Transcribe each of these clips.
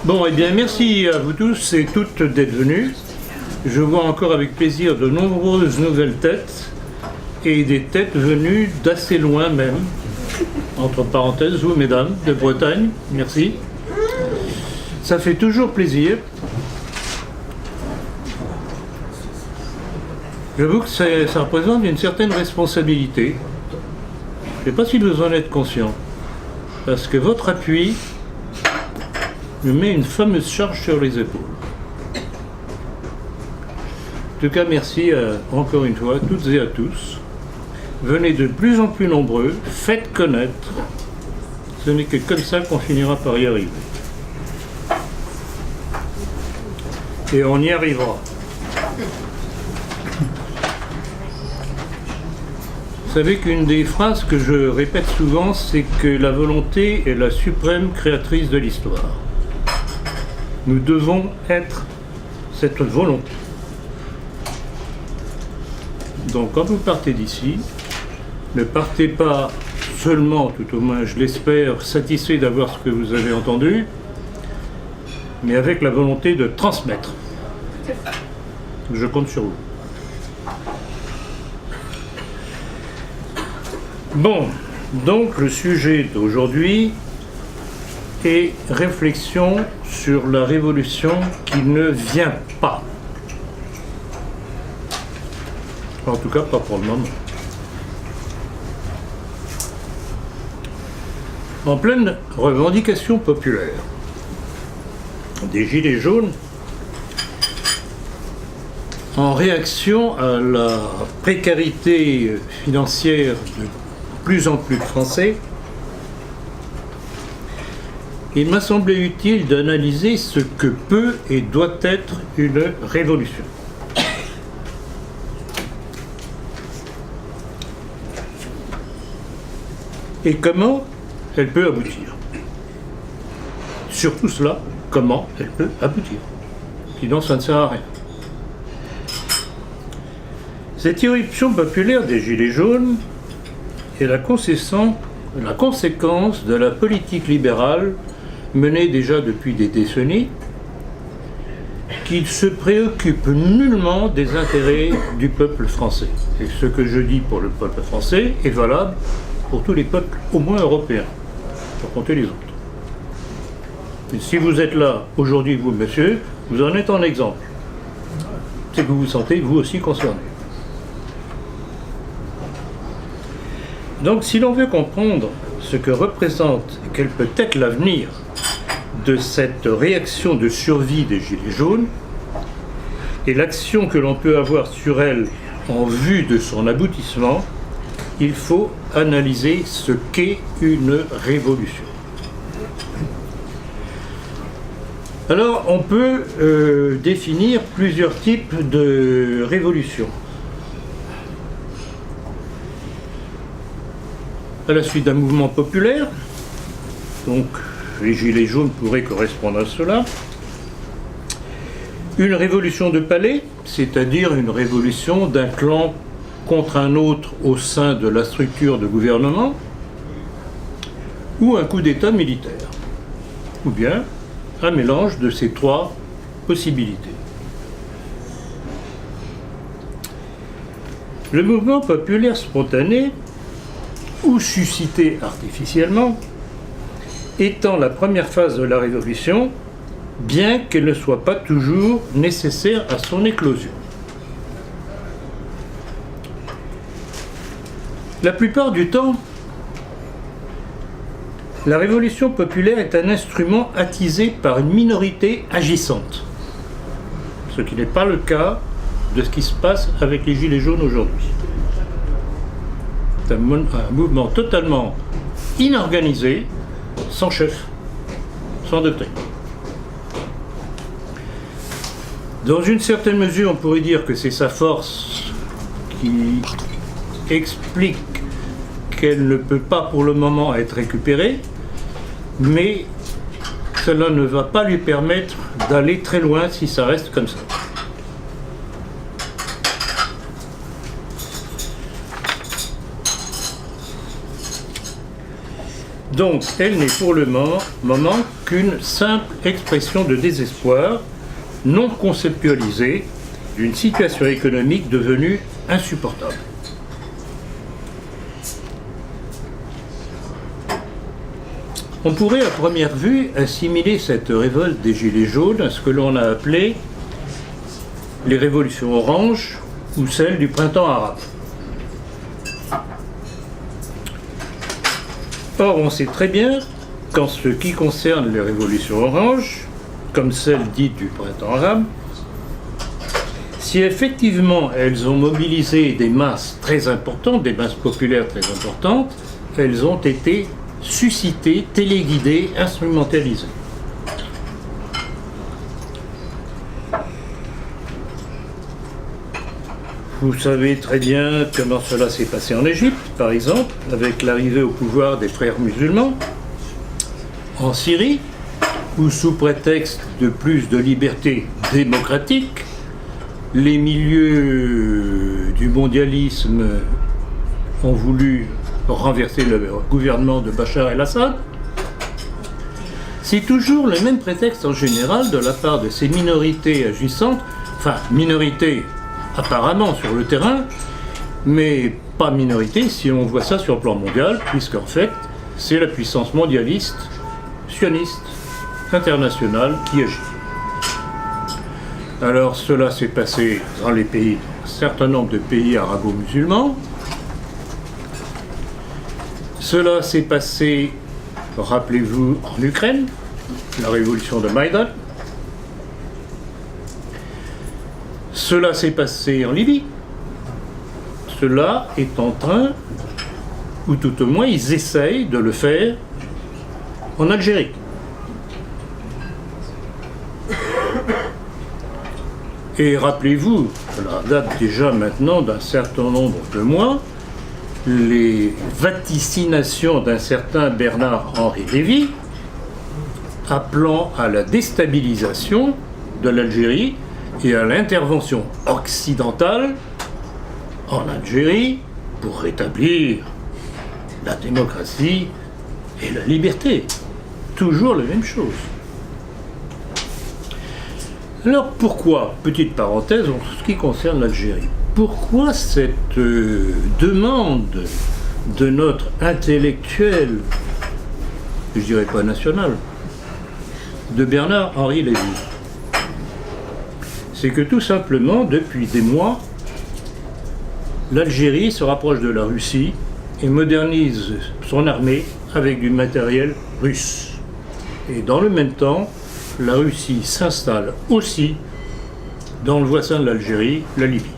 Bon, eh bien, merci à vous tous et toutes d'être venus. Je vois encore avec plaisir de nombreuses nouvelles têtes et des têtes venues d'assez loin même. Entre parenthèses, vous, mesdames, de Bretagne, merci. Ça fait toujours plaisir. J'avoue que ça représente une certaine responsabilité. Je ne sais pas si vous en êtes conscient. Parce que votre appui me met une fameuse charge sur les épaules. En tout cas, merci encore une fois à toutes et à tous. Venez de plus en plus nombreux, faites connaître. Ce n'est que comme ça qu'on finira par y arriver. Et on y arrivera. Vous savez qu'une des phrases que je répète souvent, c'est que la volonté est la suprême créatrice de l'histoire. Nous devons être cette volonté. Donc quand vous partez d'ici, ne partez pas seulement, tout au moins je l'espère, satisfait d'avoir ce que vous avez entendu, mais avec la volonté de transmettre. Je compte sur vous. Bon, donc le sujet d'aujourd'hui est réflexion sur la révolution qui ne vient pas. En tout cas, pas pour le moment. En pleine revendication populaire des Gilets jaunes, en réaction à la précarité financière de plus en plus de Français, il m'a semblé utile d'analyser ce que peut et doit être une révolution. Et comment elle peut aboutir. Surtout cela, comment elle peut aboutir. Sinon, ça ne sert à rien. Cette irruption populaire des Gilets jaunes est la conséquence de la politique libérale menée déjà depuis des décennies, qui ne se préoccupe nullement des intérêts du peuple français. Et ce que je dis pour le peuple français est valable pour tous les peuples, au moins européens, pour compter les autres. Et si vous êtes là aujourd'hui, vous, monsieur, vous en êtes un exemple. C'est que vous vous sentez, vous aussi, concerné. Donc, si l'on veut comprendre ce que représente et quel peut être l'avenir de cette réaction de survie des Gilets jaunes, et l'action que l'on peut avoir sur elle en vue de son aboutissement, il faut analyser ce qu'est une révolution. Alors, on peut définir plusieurs types de révolutions. À la suite d'un mouvement populaire, donc les Gilets jaunes pourraient correspondre à cela, une révolution de palais, c'est-à-dire une révolution d'un clan contre un autre au sein de la structure de gouvernement, ou un coup d'État militaire, ou bien un mélange de ces trois possibilités. Le mouvement populaire spontané, ou suscité artificiellement, étant la première phase de la révolution, bien qu'elle ne soit pas toujours nécessaire à son éclosion. La plupart du temps, la révolution populaire est un instrument attisé par une minorité agissante, ce qui n'est pas le cas de ce qui se passe avec les Gilets jaunes aujourd'hui. C'est un mouvement totalement inorganisé, sans chef, sans doctrine. Dans une certaine mesure, on pourrait dire que c'est sa force qui explique qu'elle ne peut pas pour le moment être récupérée, mais cela ne va pas lui permettre d'aller très loin si ça reste comme ça. Donc, elle n'est pour le moment qu'une simple expression de désespoir non conceptualisée d'une situation économique devenue insupportable. On pourrait à première vue assimiler cette révolte des Gilets jaunes à ce que l'on a appelé les révolutions oranges ou celles du printemps arabe. Or, on sait très bien qu'en ce qui concerne les révolutions oranges, comme celle dite du printemps arabe, si effectivement elles ont mobilisé des masses très importantes, des masses populaires très importantes, elles ont été suscitées, téléguidées, instrumentalisées. Vous savez très bien comment cela s'est passé en Égypte, par exemple, avec l'arrivée au pouvoir des frères musulmans, en Syrie, où sous prétexte de plus de liberté démocratique, les milieux du mondialisme ont voulu renverser le gouvernement de Bachar el-Assad. C'est toujours le même prétexte en général de la part de ces minorités agissantes, enfin minorités apparemment sur le terrain, mais pas minorité si on voit ça sur le plan mondial, puisqu'en fait, c'est la puissance mondialiste, sioniste, internationale qui agit. Alors cela s'est passé dans les pays, un certain nombre de pays arabo-musulmans. Cela s'est passé, rappelez-vous, en Ukraine, la révolution de Maïdan. Cela s'est passé en Libye. Cela est en train, ou tout au moins ils essayent de le faire en Algérie. Et rappelez-vous, cela date déjà maintenant d'un certain nombre de mois, les vaticinations d'un certain Bernard-Henri Lévy appelant à la déstabilisation de l'Algérie et à l'intervention occidentale en Algérie pour rétablir la démocratie et la liberté. Toujours la même chose. Alors pourquoi, petite parenthèse en ce qui concerne l'Algérie, pourquoi cette demande de notre intellectuel, je dirais pas national, de Bernard-Henri Lévy? C'est que tout simplement, depuis des mois, l'Algérie se rapproche de la Russie et modernise son armée avec du matériel russe. Et dans le même temps, la Russie s'installe aussi dans le voisin de l'Algérie, la Libye.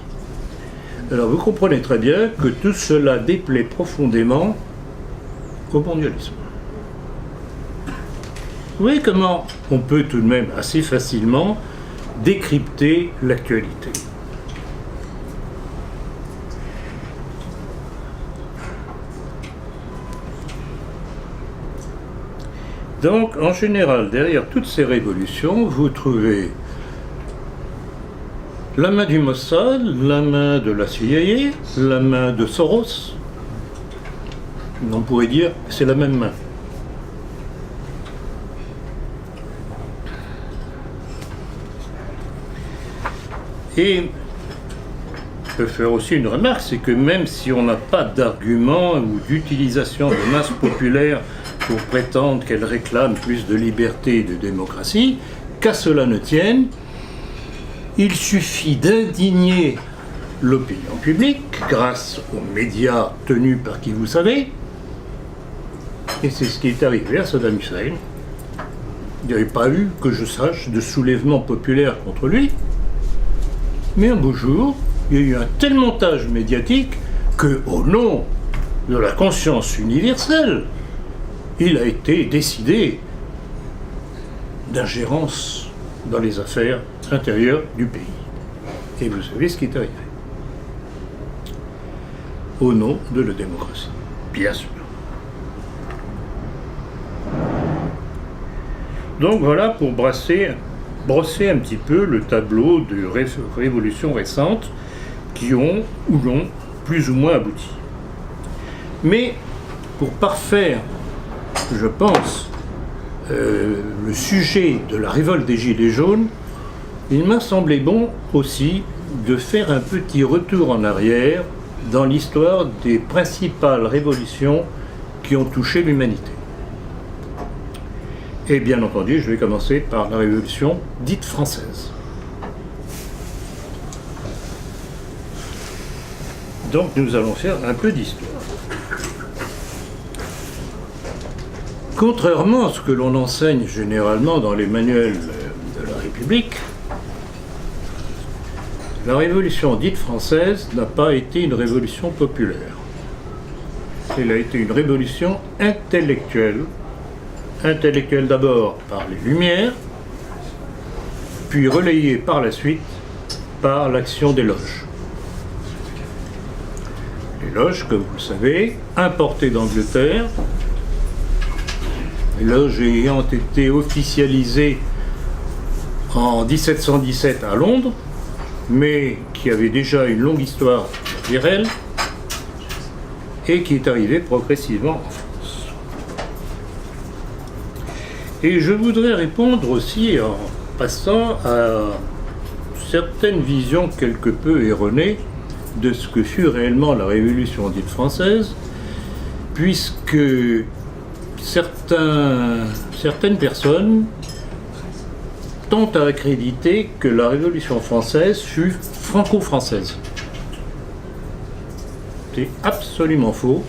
Alors vous comprenez très bien que tout cela déplaît profondément au mondialisme. Vous voyez comment on peut tout de même assez facilement décrypter l'actualité. Donc, en général, derrière toutes ces révolutions, vous trouvez la main du Mossad, la main de la CIA, la main de Soros. On pourrait dire que c'est la même main. Et je peux faire aussi une remarque, c'est que même si on n'a pas d'argument ou d'utilisation de masse populaire pour prétendre qu'elle réclame plus de liberté et de démocratie, qu'à cela ne tienne, il suffit d'indigner l'opinion publique grâce aux médias tenus par qui vous savez, et c'est ce qui est arrivé à Saddam Hussein. Il n'y avait pas eu, que je sache, de soulèvement populaire contre lui, mais un beau jour, il y a eu un tel montage médiatique que, au nom de la conscience universelle, il a été décidé d'ingérence dans les affaires intérieures du pays. Et vous savez ce qui est arrivé. Au nom de la démocratie, bien sûr. Donc voilà pour brosser un petit peu le tableau de révolutions récentes qui ont ou non plus ou moins abouti. Mais pour parfaire je pense, le sujet de la révolte des Gilets jaunes, il m'a semblé bon aussi de faire un petit retour en arrière dans l'histoire des principales révolutions qui ont touché l'humanité. Et bien entendu, je vais commencer par la révolution dite française. Donc nous allons faire un peu d'histoire. Contrairement à ce que l'on enseigne généralement dans les manuels de la République, la révolution dite française n'a pas été une révolution populaire. Elle a été une révolution intellectuelle. Intellectuelle d'abord par les Lumières, puis relayée par la suite par l'action des loges. Les loges, comme vous le savez, importées d'Angleterre, les loges ayant été officialisées en 1717 à Londres, mais qui avaient déjà une longue histoire derrière elles, et qui est arrivée progressivement en France. Et je voudrais répondre aussi en passant à certaines visions quelque peu erronées de ce que fut réellement la Révolution dite française, puisque certaines personnes tentent à accréditer que la Révolution française fut franco-française. C'est absolument faux.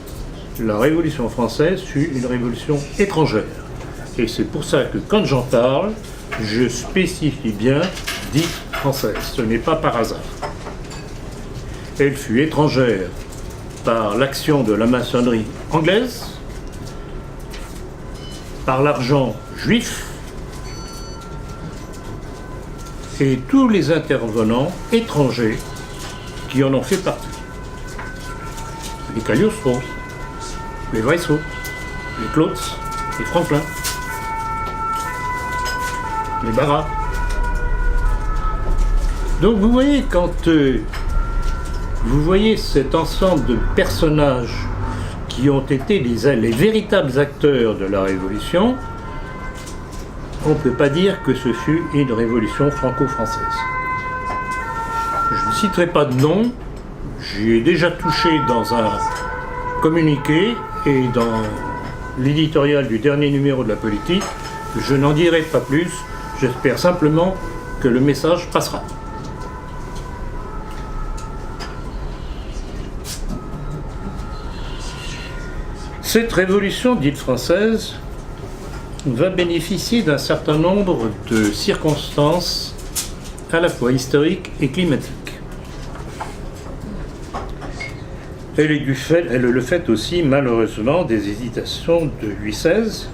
La Révolution française fut une révolution étrangère. Et c'est pour ça que quand j'en parle, je spécifie bien dite française. Ce n'est pas par hasard. Elle fut étrangère par l'action de la maçonnerie anglaise, par l'argent juif et tous les intervenants étrangers qui en ont fait partie. Les Cagliostro, les Weisshaus, les Klotz, les Franklin, les Barras. Donc vous voyez, quand vous voyez cet ensemble de personnages qui ont été les véritables acteurs de la Révolution, on ne peut pas dire que ce fut une révolution franco-française. Je ne citerai pas de nom, j'y ai déjà touché dans un communiqué et dans l'éditorial du dernier numéro de la Politique. Je n'en dirai pas plus, j'espère simplement que le message passera. Cette révolution dite française va bénéficier d'un certain nombre de circonstances à la fois historiques et climatiques. Elle est le fait aussi, malheureusement, des hésitations de Louis XVI,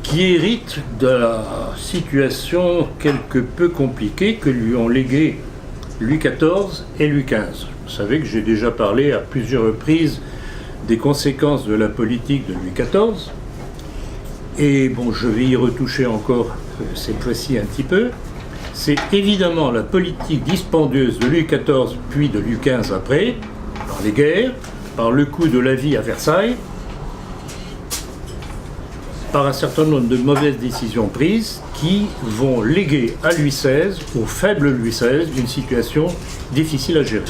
qui héritent de la situation quelque peu compliquée que lui ont léguée Louis XIV et Louis XV. Vous savez que j'ai déjà parlé à plusieurs reprises des conséquences de la politique de Louis XIV. Et bon, je vais y retoucher encore cette fois-ci un petit peu. C'est évidemment la politique dispendieuse de Louis XIV puis de Louis XV après, par les guerres, par le coût de la vie à Versailles, par un certain nombre de mauvaises décisions prises qui vont léguer à Louis XVI, au faible Louis XVI, une situation difficile à gérer.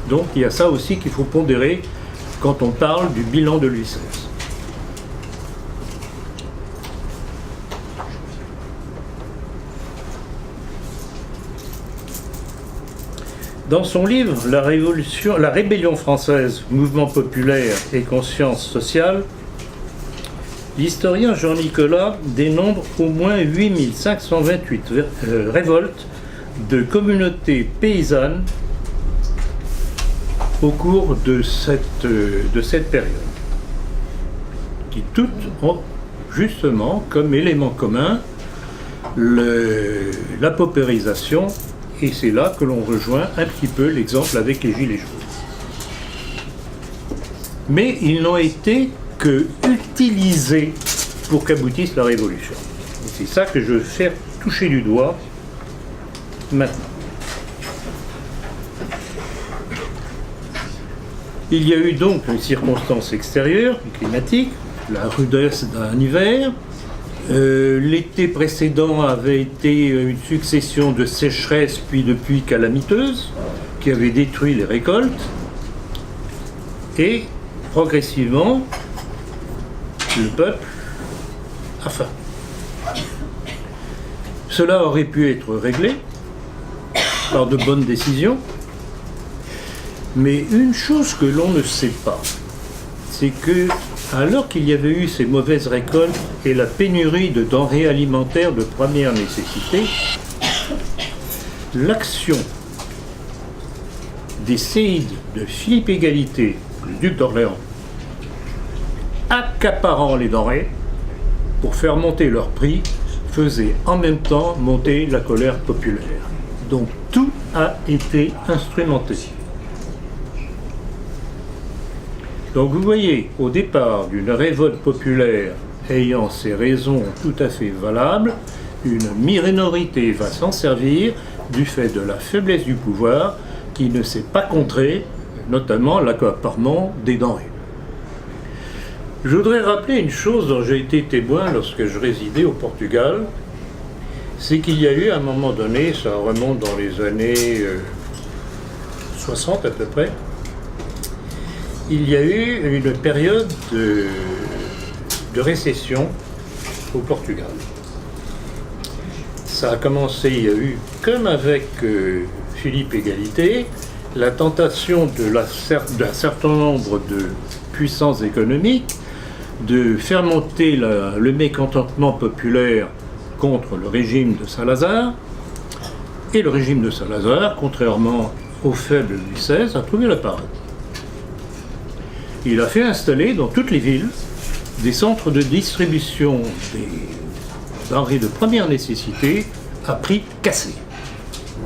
Donc il y a ça aussi qu'il faut pondérer quand on parle du bilan de Louis XVI. Dans son livre « La rébellion française, mouvement populaire et conscience sociale », l'historien Jean-Nicolas dénombre au moins 8528 révoltes de communautés paysannes au cours de cette période, qui toutes ont justement comme élément commun la paupérisation. Et c'est là que l'on rejoint un petit peu l'exemple avec les Gilets jaunes. Mais ils n'ont été que utilisés pour qu'aboutisse la Révolution. Et c'est ça que je veux faire toucher du doigt maintenant. Il y a eu donc une circonstance extérieure, climatiques, la rudesse d'un hiver. L'été précédent avait été une succession de sécheresses puis de pluies calamiteuses qui avaient détruit les récoltes. Et progressivement, le peuple a faim. Cela aurait pu être réglé par de bonnes décisions, mais une chose que l'on ne sait pas, c'est que, alors qu'il y avait eu ces mauvaises récoltes et la pénurie de denrées alimentaires de première nécessité, l'action des séides de Philippe Égalité, le duc d'Orléans, accaparant les denrées pour faire monter leur prix, faisait en même temps monter la colère populaire. Donc tout a été instrumenté. Donc vous voyez, au départ d'une révolte populaire ayant ses raisons tout à fait valables, une minorité va s'en servir du fait de la faiblesse du pouvoir qui ne s'est pas contré, notamment l'accaparement des denrées. Je voudrais rappeler une chose dont j'ai été témoin lorsque je résidais au Portugal, c'est qu'il y a eu à un moment donné, ça remonte dans les années 60 à peu près, il y a eu une période de récession au Portugal. Ça a commencé, il y a eu, comme avec Philippe Égalité, la tentation d'un certain nombre de puissances économiques de faire monter le mécontentement populaire contre le régime de Salazar. Et le régime de Salazar, contrairement au faible Louis XVI, a trouvé la parade. Il a fait installer dans toutes les villes des centres de distribution des denrées de première nécessité à prix cassé,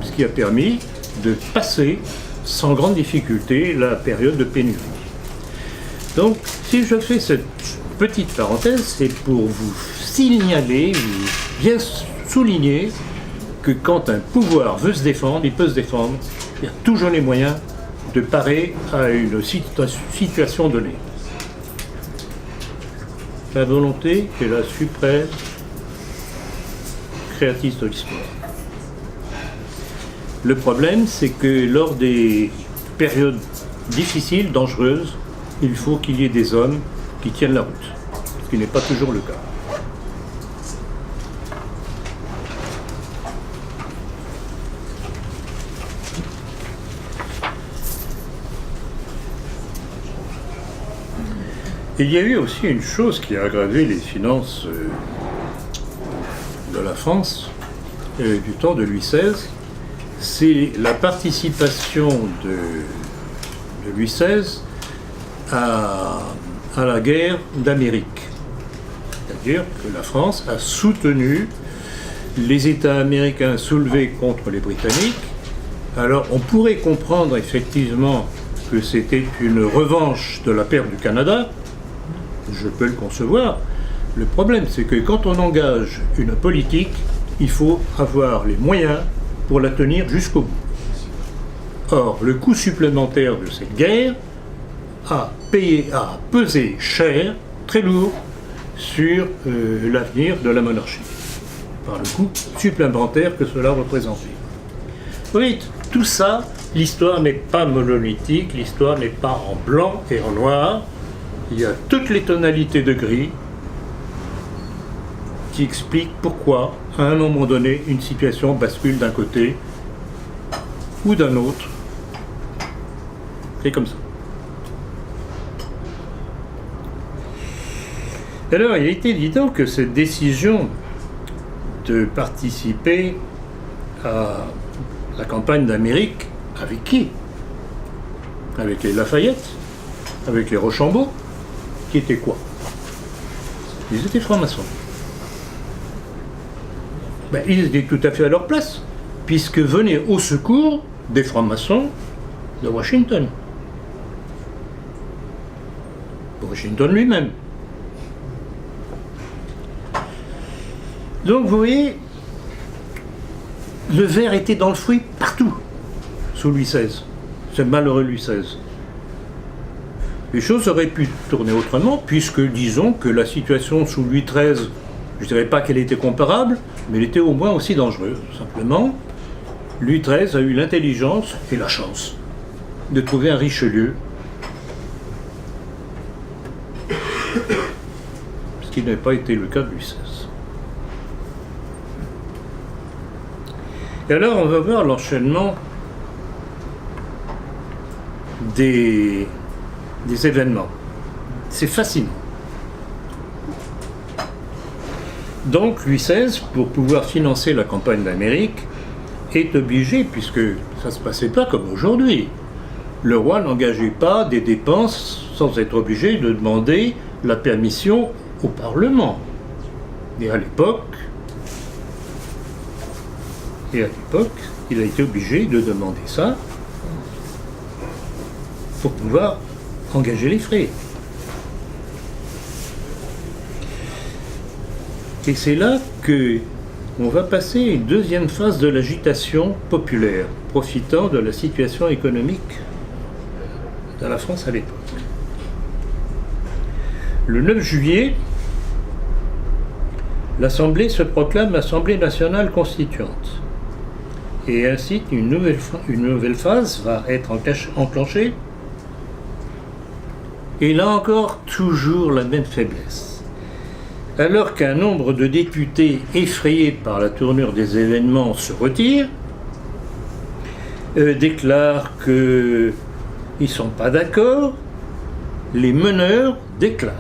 ce qui a permis de passer sans grande difficulté la période de pénurie. Donc, si je fais cette petite parenthèse, c'est pour vous signaler, bien souligner que quand un pouvoir veut se défendre, il peut se défendre, il y a toujours les moyens de parer à une situation donnée. La volonté est la suprême créatrice de l'histoire. Le problème, c'est que lors des périodes difficiles, dangereuses, il faut qu'il y ait des hommes qui tiennent la route, ce qui n'est pas toujours le cas. Il y a eu aussi une chose qui a aggravé les finances de la France du temps de Louis XVI, c'est la participation de Louis XVI à la guerre d'Amérique. C'est-à-dire que la France a soutenu les États américains soulevés contre les Britanniques. Alors on pourrait comprendre effectivement que c'était une revanche de la perte du Canada, je peux le concevoir. Le problème, c'est que quand on engage une politique, il faut avoir les moyens pour la tenir jusqu'au bout. Or, le coût supplémentaire de cette guerre a pesé cher, très lourd, sur l'avenir de la monarchie, par le coût supplémentaire que cela représentait. Vous voyez, tout ça, l'histoire n'est pas monolithique, l'histoire n'est pas en blanc et en noir. Il y a toutes les tonalités de gris qui expliquent pourquoi, à un moment donné, une situation bascule d'un côté ou d'un autre. C'est comme ça. Alors, il est évident que cette décision de participer à la campagne d'Amérique, avec qui? Avec les Lafayette, avec les Rochambeau, qui étaient quoi? Ils étaient francs-maçons. Ben, ils étaient tout à fait à leur place, puisque venaient au secours des francs-maçons de Washington. Washington lui-même. Donc vous voyez, le ver était dans le fruit partout, sous Louis XVI, ce malheureux Louis XVI. les choses auraient pu tourner autrement, puisque disons que la situation sous Louis XIII, je ne dirais pas qu'elle était comparable, mais elle était au moins aussi dangereuse. Simplement, Louis XIII a eu l'intelligence et la chance de trouver un Richelieu, ce qui n'avait pas été le cas de Louis XVI. Et alors, on va voir l'enchaînement des événements. C'est fascinant. Donc, Louis XVI, pour pouvoir financer la campagne d'Amérique, est obligé, puisque ça ne se passait pas comme aujourd'hui. Le roi n'engageait pas des dépenses sans être obligé de demander la permission au Parlement. Et à l'époque, il a été obligé de demander ça pour pouvoir engager les frais. Et c'est là que on va passer à une deuxième phase de l'agitation populaire, profitant de la situation économique de la France à l'époque. Le 9 juillet, l'Assemblée se proclame Assemblée nationale constituante. Et ainsi, une nouvelle phase va être enclenchée. Et là encore, toujours la même faiblesse. Alors qu'un nombre de députés effrayés par la tournure des événements se retirent, déclarent qu'ils ne sont pas d'accord, les meneurs déclarent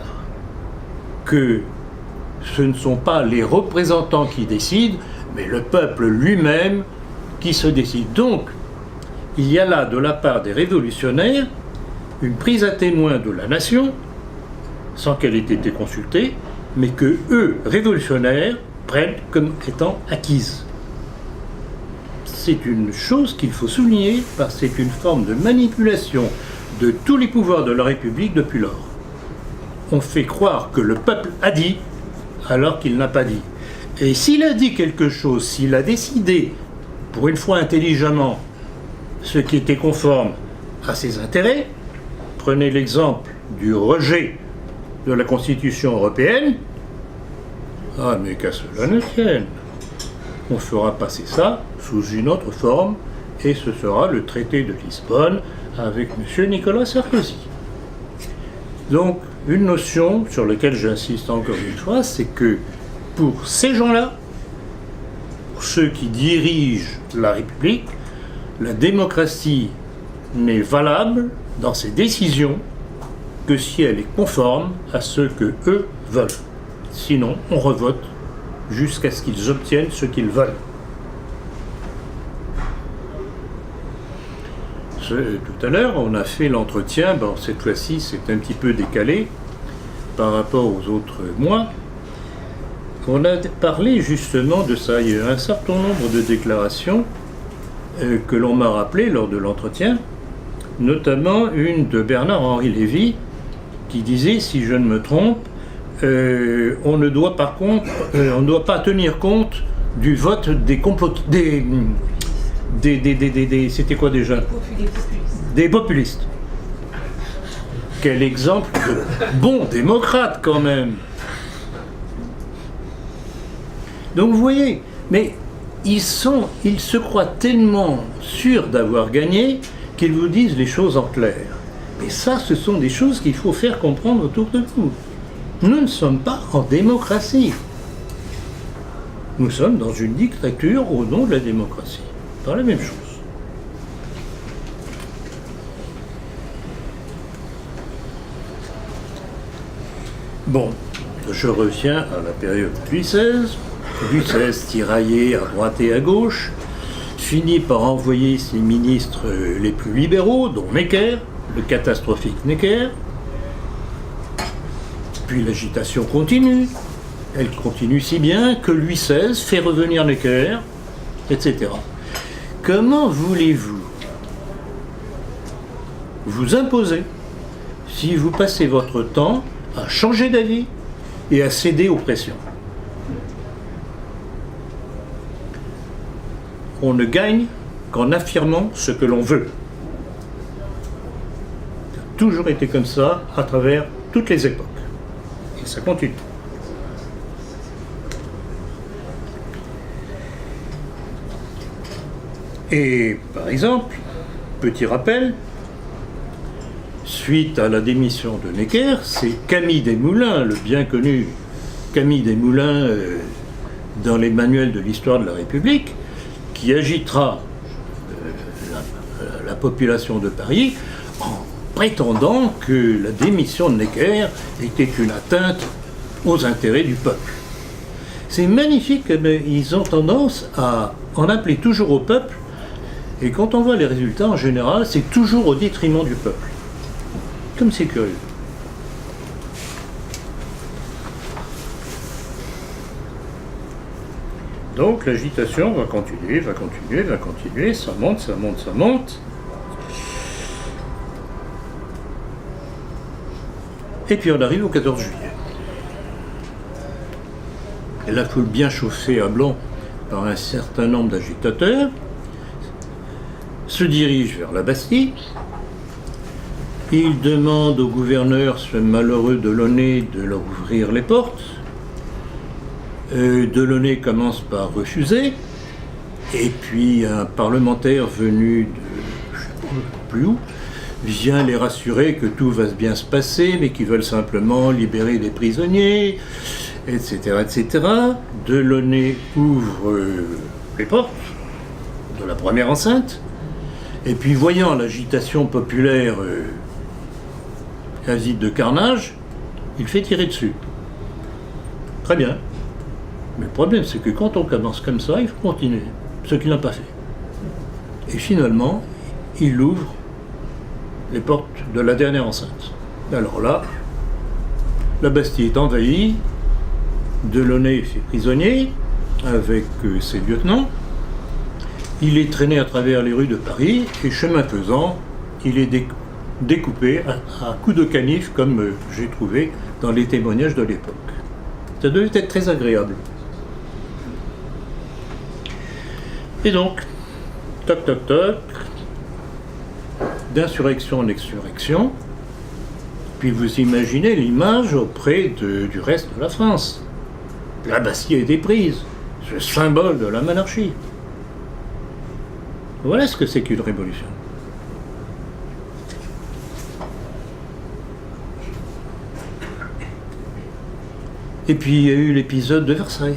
que ce ne sont pas les représentants qui décident, mais le peuple lui-même qui se décide. Donc, il y a là, de la part des révolutionnaires, une prise à témoin de la nation, sans qu'elle ait été consultée, mais que eux, révolutionnaires, prennent comme étant acquise. C'est une chose qu'il faut souligner, parce que c'est une forme de manipulation de tous les pouvoirs de la République depuis lors. On fait croire que le peuple a dit, alors qu'il n'a pas dit. Et s'il a dit quelque chose, s'il a décidé, pour une fois intelligemment, ce qui était conforme à ses intérêts, prenez l'exemple du rejet de la Constitution européenne, ah mais qu'à cela ne tienne, on fera passer ça sous une autre forme, et ce sera le traité de Lisbonne avec M. Nicolas Sarkozy. Donc, une notion sur laquelle j'insiste encore une fois, c'est que pour ces gens-là, pour ceux qui dirigent la République, la démocratie n'est valable dans ses décisions que si elle est conforme à ce que eux veulent. Sinon, on revote jusqu'à ce qu'ils obtiennent ce qu'ils veulent. Tout à l'heure, on a fait l'entretien, bon, cette fois-ci c'est un petit peu décalé par rapport aux autres mois. On a parlé justement de ça. Il y a un certain nombre de déclarations que l'on m'a rappelées lors de l'entretien, notamment une de Bernard-Henri Lévy qui disait, si je ne me trompe, on ne doit par contre, on ne doit pas tenir compte du vote c'était quoi déjà? Des populistes. Quel exemple de bon démocrate quand même. Donc vous voyez, mais ils se croient tellement sûrs d'avoir gagné qu'ils vous disent les choses en clair. Et ça, ce sont des choses qu'il faut faire comprendre autour de nous. Nous ne sommes pas en démocratie. Nous sommes dans une dictature au nom de la démocratie. Pas la même chose. Bon, je reviens à la période Louis XVI. Louis XVI, tiraillé à droite et à gauche, finit par envoyer ses ministres les plus libéraux, dont Necker, le catastrophique Necker. Puis l'agitation continue. Elle continue si bien que Louis XVI fait revenir Necker, etc. Comment voulez-vous vous imposer si vous passez votre temps à changer d'avis et à céder aux pressions? On ne gagne qu'en affirmant ce que l'on veut. toujours été comme ça à travers toutes les époques. Et ça continue. Et par exemple, petit rappel, suite à la démission de Necker, c'est Camille Desmoulins, le bien connu Camille Desmoulins dans les manuels de l'histoire de la République, qui agitera la population de Paris en prétendant que la démission de Necker était une atteinte aux intérêts du peuple. C'est magnifique, mais ils ont tendance à en appeler toujours au peuple, et quand on voit les résultats, en général, c'est toujours au détriment du peuple. Comme c'est curieux. Donc l'agitation va continuer, ça monte. Et puis on arrive au 14 juillet. Et la foule bien chauffée à blanc par un certain nombre d'agitateurs se dirige vers la Bastille. Il demande au gouverneur, ce malheureux Delaunay, de leur ouvrir les portes. Delaunay commence par refuser. Et puis un parlementaire venu de je ne sais plus où vient les rassurer que tout va bien se passer, mais qu'ils veulent simplement libérer les prisonniers, etc. etc. Delaunay ouvre les portes de la première enceinte. Et puis voyant l'agitation populaire avide de carnage, il fait tirer dessus. Très bien. Mais le problème, c'est que quand on commence comme ça, il faut continuer. Ce qu'il n'a pas fait. Et finalement, il ouvre les portes de la dernière enceinte. Alors là, la Bastille est envahie, Delaunay est fait prisonnier avec ses lieutenants. Il est traîné à travers les rues de Paris et chemin faisant, il est découpé à coups de canif, comme j'ai trouvé dans les témoignages de l'époque. Ça devait être très agréable. Et donc, toc toc toc, d'insurrection en exsurrection, puis vous imaginez l'image auprès du reste de la France. La Bastille a été prise, ce symbole de la monarchie. Voilà ce que c'est qu'une révolution. Et puis il y a eu l'épisode de Versailles.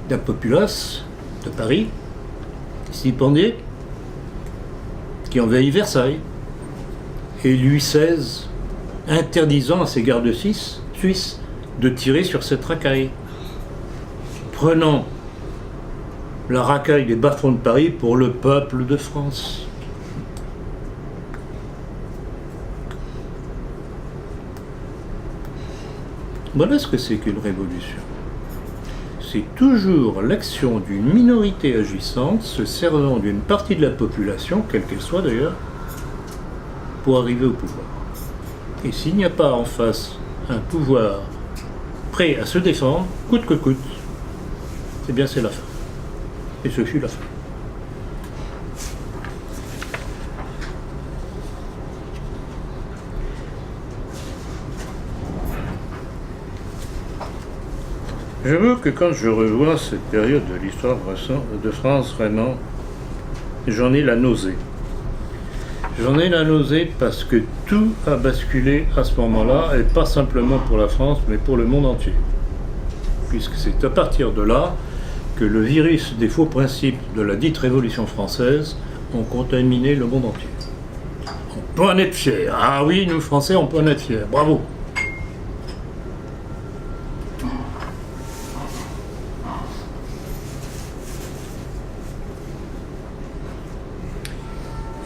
D'un populace de Paris, stipendié, qui envahit Versailles. Et Louis XVI interdisant à ses gardes suisses de tirer sur cette racaille. Prenant la racaille des bas-fonds de Paris pour le peuple de France. Voilà ce que c'est qu'une révolution. C'est toujours l'action d'une minorité agissante se servant d'une partie de la population, quelle qu'elle soit d'ailleurs, pour arriver au pouvoir. Et s'il n'y a pas en face un pouvoir prêt à se défendre, coûte que coûte, eh bien c'est la fin. Et ce fut la fin. J'avoue que quand je revois cette période de l'histoire de France, vraiment, j'en ai la nausée. J'en ai la nausée parce que tout a basculé à ce moment-là, et pas simplement pour la France, mais pour le monde entier. Puisque c'est à partir de là que le virus des faux principes de la dite Révolution française ont contaminé le monde entier. On peut en être fiers. Ah oui, nous Français, on peut en être fiers. Bravo.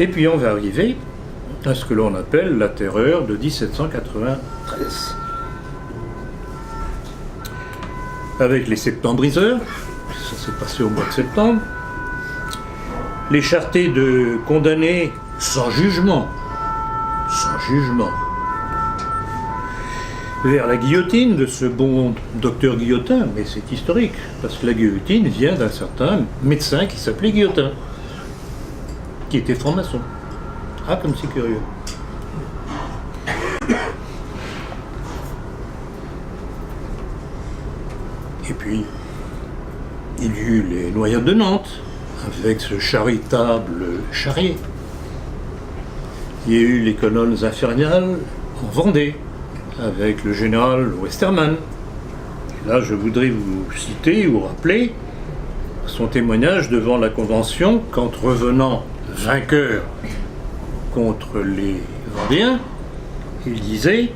Et puis on va arriver à ce que l'on appelle la terreur de 1793. Avec les septembriseurs, ça s'est passé au mois de septembre, les charretées de condamnés sans jugement, vers la guillotine de ce bon docteur Guillotin, mais c'est historique, parce que la guillotine vient d'un certain médecin qui s'appelait Guillotin, qui était franc-maçon. Ah, comme c'est curieux. puis, il y eut les noyades de Nantes, avec ce charitable Charrier. Il y a eu les colonnes infernales en Vendée, avec le général Westermann. Et là, je voudrais vous citer ou rappeler son témoignage devant la Convention quand, revenant vainqueur contre les Vendéens, il disait,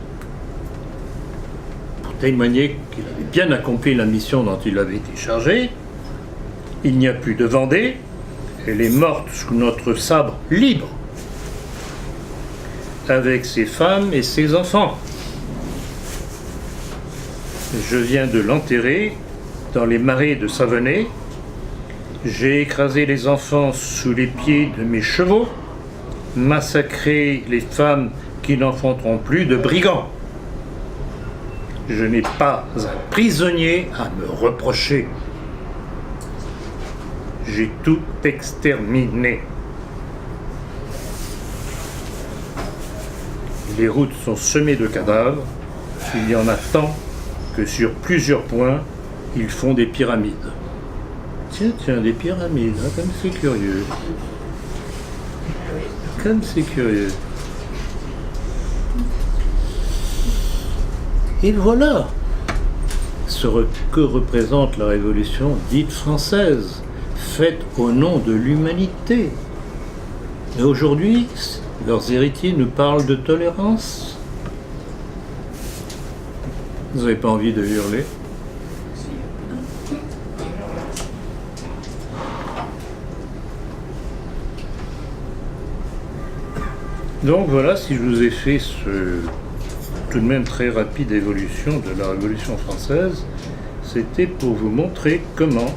pour témoigner qu'il avait bien accompli la mission dont il avait été chargé, « Il n'y a plus de Vendée, elle est morte sous notre sabre libre, avec ses femmes et ses enfants. Je viens de l'enterrer dans les marais de Savenay. J'ai écrasé les enfants sous les pieds de mes chevaux, massacré les femmes qui n'enfanteront plus de brigands. Je n'ai pas un prisonnier à me reprocher. J'ai tout exterminé. Les routes sont semées de cadavres. Il y en a tant que sur plusieurs points, ils font des pyramides. » Tiens, des pyramides, hein, comme c'est curieux. Comme c'est curieux. Et voilà ce que représente la Révolution dite française, faite au nom de l'humanité. Et aujourd'hui, leurs héritiers nous parlent de tolérance. Vous n'avez pas envie de hurler? Donc voilà, si je vous ai fait ce tout de même très rapide évolution de la Révolution française, c'était pour vous montrer comment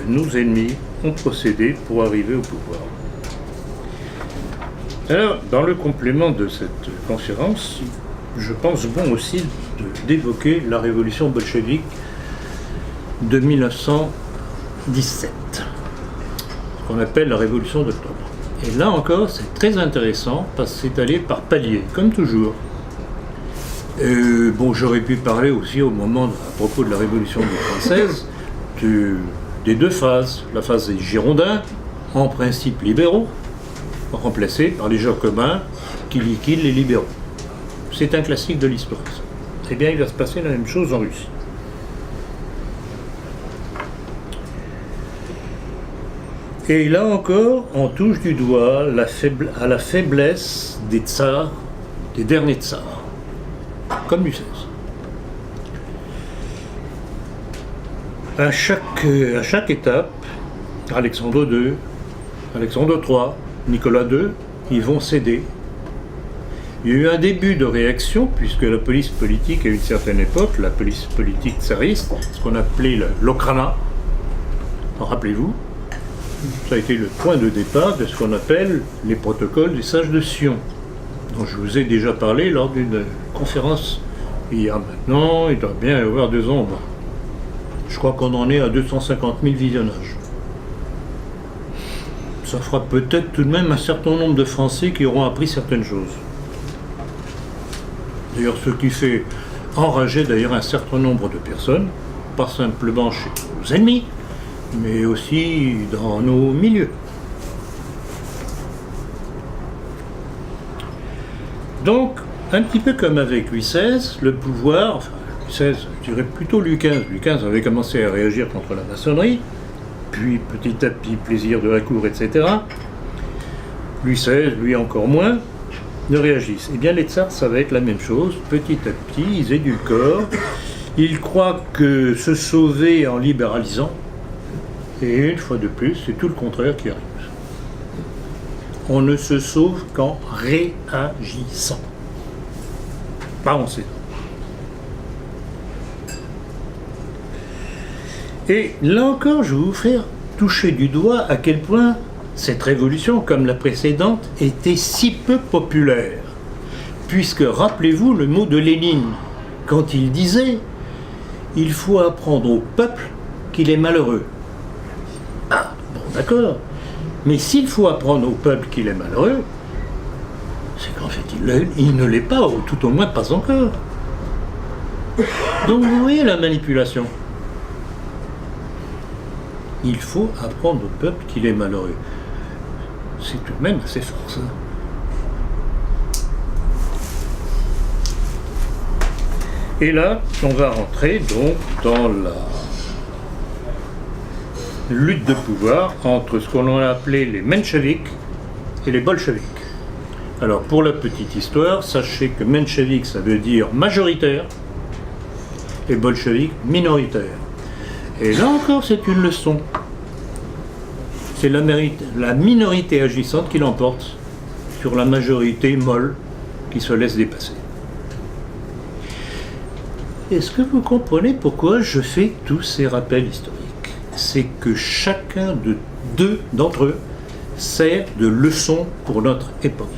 nos ennemis ont procédé pour arriver au pouvoir. Alors, dans le complément de cette conférence, je pense bon aussi d'évoquer la révolution bolchevique de 1917, ce qu'on appelle la révolution d'octobre. Et là encore, c'est très intéressant parce que c'est allé par paliers, comme toujours. Bon, j'aurais pu parler aussi au moment, à propos de la révolution française, des deux phases. La phase des Girondins, en principe libéraux, remplacés par les Jacobins qui liquident les libéraux. C'est un classique de l'histoire. Eh bien, il va se passer la même chose en Russie. Et là encore, on touche du doigt à la faiblesse des tsars, des derniers tsars, comme Louis XVI. À chaque étape, Alexandre II, Alexandre III, Nicolas II, ils vont céder. Il y a eu un début de réaction, puisque la police politique, à une certaine époque, la police politique tsariste, ce qu'on appelait l'Okhrana, rappelez-vous, ça a été le point de départ de ce qu'on appelle les protocoles des sages de Sion, dont je vous ai déjà parlé lors d'une conférence il y a maintenant, il doit bien y avoir 2 ans. Je crois qu'on en est à 250 000 visionnages. Ça fera peut-être tout de même un certain nombre de Français qui auront appris certaines choses. D'ailleurs, ce qui fait enrager d'ailleurs un certain nombre de personnes, pas simplement chez nos ennemis, mais aussi dans nos milieux. Donc, un petit peu comme avec Louis XVI, le pouvoir, enfin Louis XVI, je dirais plutôt Louis XV. Louis XV avait commencé à réagir contre la maçonnerie, puis petit à petit plaisir de la cour, etc. Louis XVI, lui encore moins, ne réagissent. Eh bien les tsars, ça va être la même chose, petit à petit, ils édulcorent, ils croient que se sauver en libéralisant, et une fois de plus, c'est tout le contraire qui arrive. On ne se sauve qu'en réagissant, pas en cédant. Et là encore, je vais vous faire toucher du doigt à quel point cette révolution, comme la précédente, était si peu populaire. Puisque, rappelez-vous le mot de Lénine, quand il disait « Il faut apprendre au peuple qu'il est malheureux ». Ah, bon, d'accord. Mais s'il faut apprendre au peuple qu'il est malheureux, c'est qu'en fait, il ne l'est pas, ou tout au moins pas encore. Donc vous voyez la manipulation. Il faut apprendre au peuple qu'il est malheureux. C'est tout de même assez fort, ça. Et là, on va rentrer donc dans la lutte de pouvoir entre ce qu'on a appelé les mencheviks et les bolcheviks. Alors, pour la petite histoire, sachez que menchevik, ça veut dire majoritaire, et bolchevique, minoritaire. Et là encore, c'est une leçon. C'est la minorité agissante qui l'emporte sur la majorité molle qui se laisse dépasser. Est-ce que vous comprenez pourquoi je fais tous ces rappels historiques? C'est que chacun d'entre eux sert de leçon pour notre époque.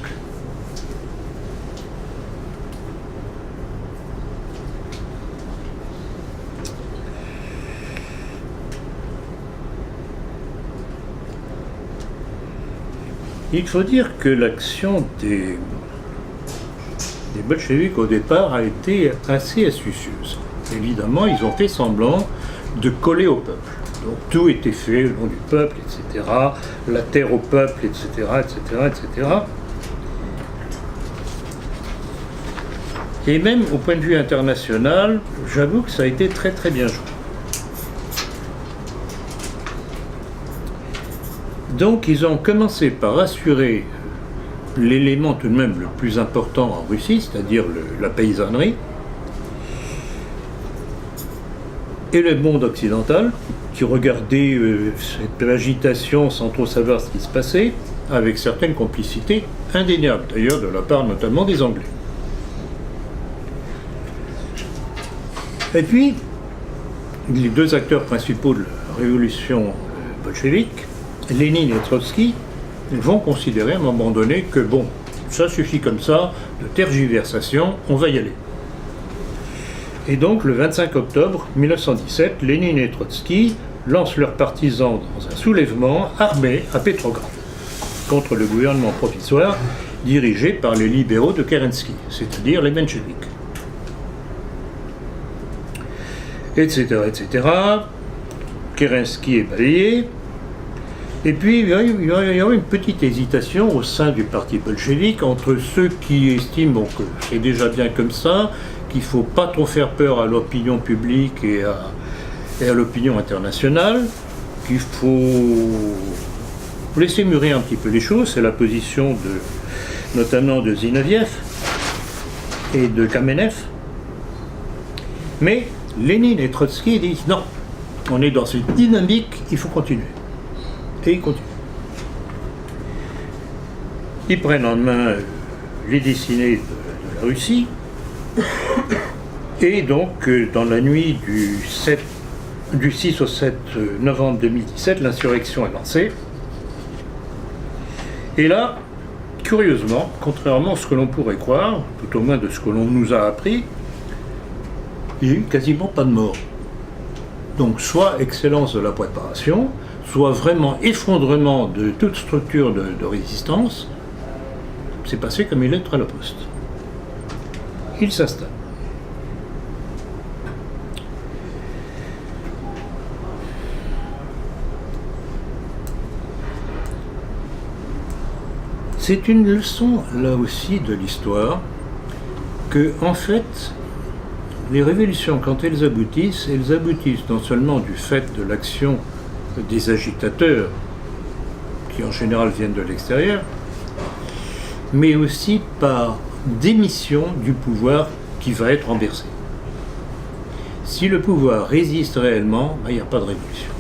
Il faut dire que l'action des bolcheviks au départ a été assez astucieuse. Évidemment, ils ont fait semblant de coller au peuple. Donc tout était fait au nom du peuple, etc. La terre au peuple, etc., etc., etc. Et même au point de vue international, j'avoue que ça a été très très bien joué. Donc ils ont commencé par assurer l'élément tout de même le plus important en Russie, c'est-à-dire la paysannerie, et le monde occidental, qui regardait cette agitation sans trop savoir ce qui se passait, avec certaines complicités indéniables, d'ailleurs de la part notamment des Anglais. Et puis, les deux acteurs principaux de la révolution bolchevique, Lénine et Trotsky, vont considérer à un moment donné que bon, ça suffit comme ça, de tergiversation, on va y aller. Et donc le 25 octobre 1917, Lénine et Trotsky lancent leurs partisans dans un soulèvement armé à Petrograd contre le gouvernement provisoire dirigé par les libéraux de Kerensky, c'est-à-dire les mencheviks. Etc., etc. Kerensky est balayé. Et puis, il y a eu une petite hésitation au sein du parti bolchevique entre ceux qui estiment que c'est déjà bien comme ça, qu'il ne faut pas trop faire peur à l'opinion publique et à l'opinion internationale, qu'il faut laisser mûrir un petit peu les choses. C'est la position notamment de Zinoviev et de Kamenev. Mais Lénine et Trotsky disent non, on est dans cette dynamique, il faut continuer. Et ils continuent. Ils prennent en main les destinées de la Russie. Et donc, dans la nuit du 6 au 7 novembre 2017, l'insurrection est lancée. Et là, curieusement, contrairement à ce que l'on pourrait croire, tout au moins de ce que l'on nous a appris, il n'y a eu quasiment pas de morts. Donc, soit excellence de la préparation, soit vraiment effondrement de toute structure de résistance, c'est passé comme une lettre à la poste. Il s'installe. C'est une leçon, là aussi, de l'histoire, que, en fait, les révolutions, quand elles aboutissent non seulement du fait de l'action des agitateurs, qui en général viennent de l'extérieur, mais aussi par démission du pouvoir qui va être renversé. Si le pouvoir résiste réellement, il n'y a pas de révolution.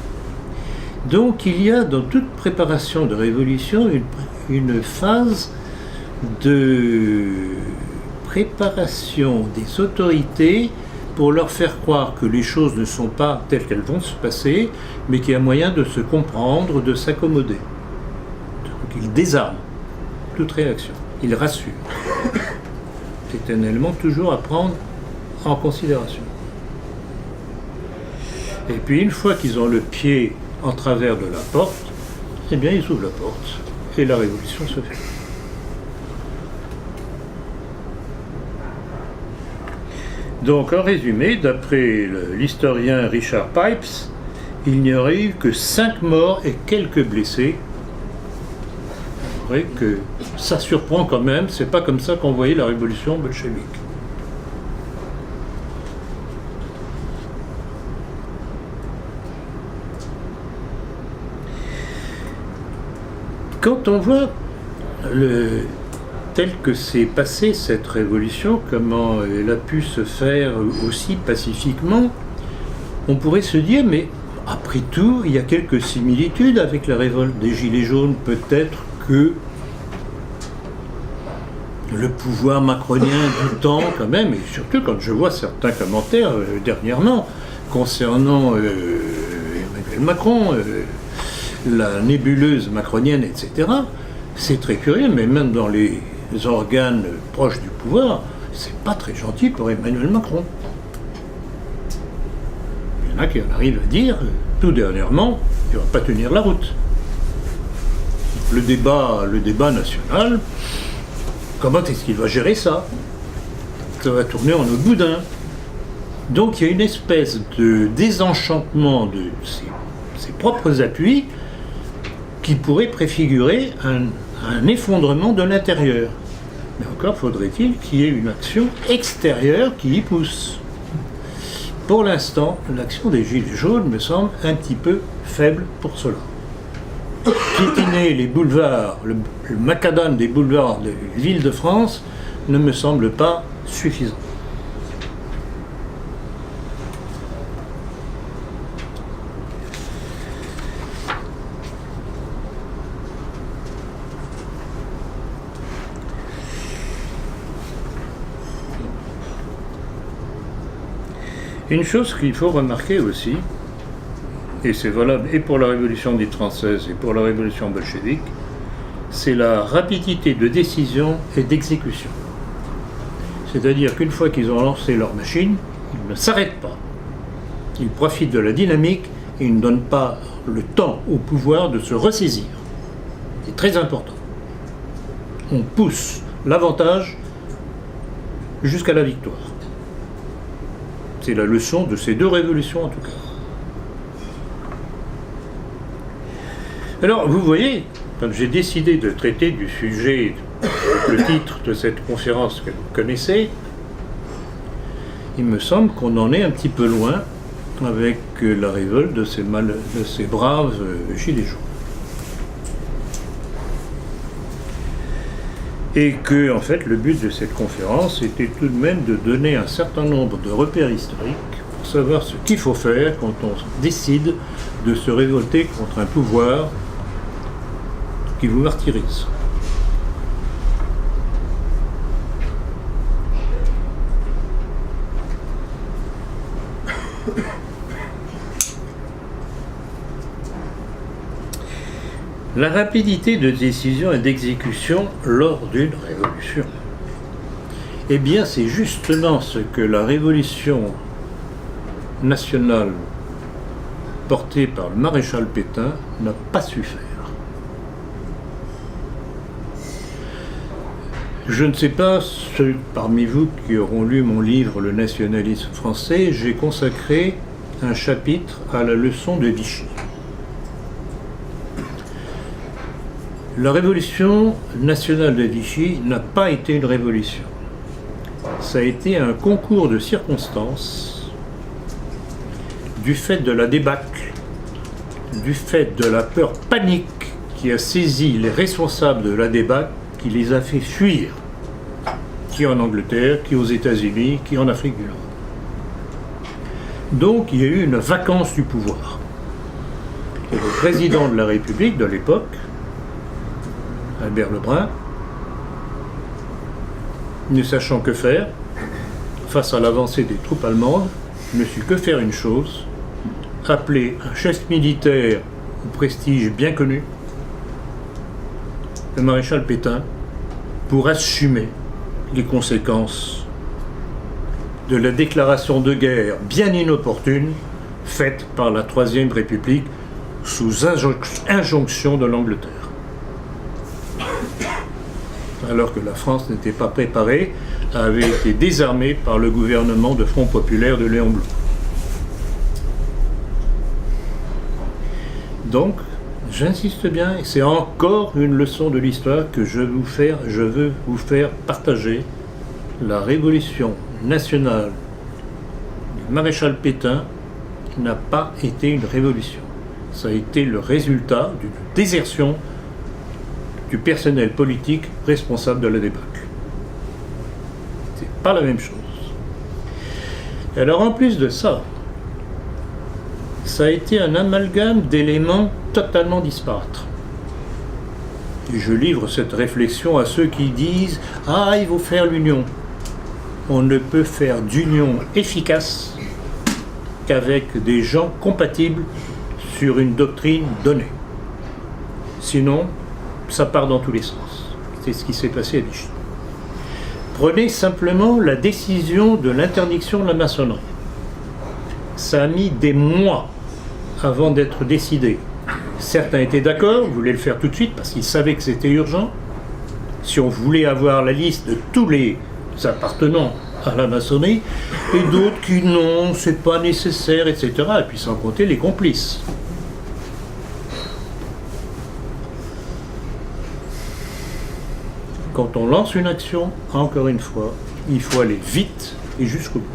Donc il y a dans toute préparation de révolution une phase de préparation des autorités pour leur faire croire que les choses ne sont pas telles qu'elles vont se passer, mais qu'il y a moyen de se comprendre, de s'accommoder. Donc ils désarment toute réaction, ils rassurent. C'est un élément toujours à prendre en considération. Et puis une fois qu'ils ont le pied en travers de la porte, eh bien ils ouvrent la porte et la révolution se fait. Donc en résumé, d'après l'historien Richard Pipes, il n'y aurait eu que 5 morts et quelques blessés. C'est vrai que ça surprend quand même, c'est pas comme ça qu'on voyait la révolution bolchevique. Quand on voit tel que s'est passée cette révolution, comment elle a pu se faire aussi pacifiquement, on pourrait se dire, mais après tout, il y a quelques similitudes avec la révolte des Gilets jaunes. Peut-être que le pouvoir macronien du temps, quand même, et surtout quand je vois certains commentaires dernièrement concernant Emmanuel Macron, la nébuleuse macronienne, etc., c'est très curieux, mais même dans les organes proches du pouvoir, c'est pas très gentil pour Emmanuel Macron. Il y en a qui en arrivent à dire, tout dernièrement, il ne va pas tenir la route. Le débat national, comment est-ce qu'il va gérer ça? Ça va tourner en eau de boudin. Donc il y a une espèce de désenchantement de ses propres appuis qui pourrait préfigurer un effondrement de l'intérieur. Mais encore faudrait-il qu'il y ait une action extérieure qui y pousse. Pour l'instant, l'action des Gilets jaunes me semble un petit peu faible pour cela. Piétiner les boulevards, le macadam des boulevards des villes de France ne me semble pas suffisant. Une chose qu'il faut remarquer aussi, et c'est valable et pour la Révolution dite française et pour la Révolution bolchevique, c'est la rapidité de décision et d'exécution. C'est-à-dire qu'une fois qu'ils ont lancé leur machine, ils ne s'arrêtent pas. Ils profitent de la dynamique et ils ne donnent pas le temps au pouvoir de se ressaisir. C'est très important. On pousse l'avantage jusqu'à la victoire. C'est la leçon de ces deux révolutions en tout cas. Alors vous voyez, quand j'ai décidé de traiter du sujet, le titre de cette conférence que vous connaissez, il me semble qu'on en est un petit peu loin avec la révolte de ces braves Gilets jaunes. Et que, en fait, le but de cette conférence était tout de même de donner un certain nombre de repères historiques pour savoir ce qu'il faut faire quand on décide de se révolter contre un pouvoir qui vous martyrise. La rapidité de décision et d'exécution lors d'une révolution. Eh bien, c'est justement ce que la révolution nationale portée par le maréchal Pétain n'a pas su faire. Je ne sais pas, ceux parmi vous qui auront lu mon livre « Le nationalisme français », j'ai consacré un chapitre à la leçon de Vichy. La révolution nationale de Vichy n'a pas été une révolution. Ça a été un concours de circonstances du fait de la débâcle, du fait de la peur panique qui a saisi les responsables de la débâcle, qui les a fait fuir, qui en Angleterre, qui aux États-Unis, qui en Afrique du Nord. Donc il y a eu une vacance du pouvoir. Et le président de la République de l'époque, Albert Lebrun, ne sachant que faire, face à l'avancée des troupes allemandes, ne sut que faire une chose, appeler un chef militaire au prestige bien connu, le maréchal Pétain, pour assumer les conséquences de la déclaration de guerre bien inopportune faite par la Troisième République sous injonction de l'Angleterre. Alors que la France n'était pas préparée avait été désarmé par le gouvernement de Front populaire de Léon Blum. Donc, j'insiste bien, et c'est encore une leçon de l'histoire que je veux vous faire partager. La révolution nationale du maréchal Pétain n'a pas été une révolution. Ça a été le résultat d'une désertion du personnel politique responsable de la débâcle. C'est pas la même chose. Et alors en plus de ça, ça a été un amalgame d'éléments totalement disparates. Et je livre cette réflexion à ceux qui disent « Ah, il faut faire l'union ». On ne peut faire d'union efficace qu'avec des gens compatibles sur une doctrine donnée. Sinon, ça part dans tous les sens. C'est ce qui s'est passé à Vichy. Prenez simplement la décision de l'interdiction de la maçonnerie. Ça a mis des mois avant d'être décidé. Certains étaient d'accord, voulaient le faire tout de suite parce qu'ils savaient que c'était urgent. Si on voulait avoir la liste de tous les appartenant à la maçonnerie, et d'autres qui non, c'est pas nécessaire, etc. Et puis sans compter les complices. Quand on lance une action, encore une fois, il faut aller vite et jusqu'au bout.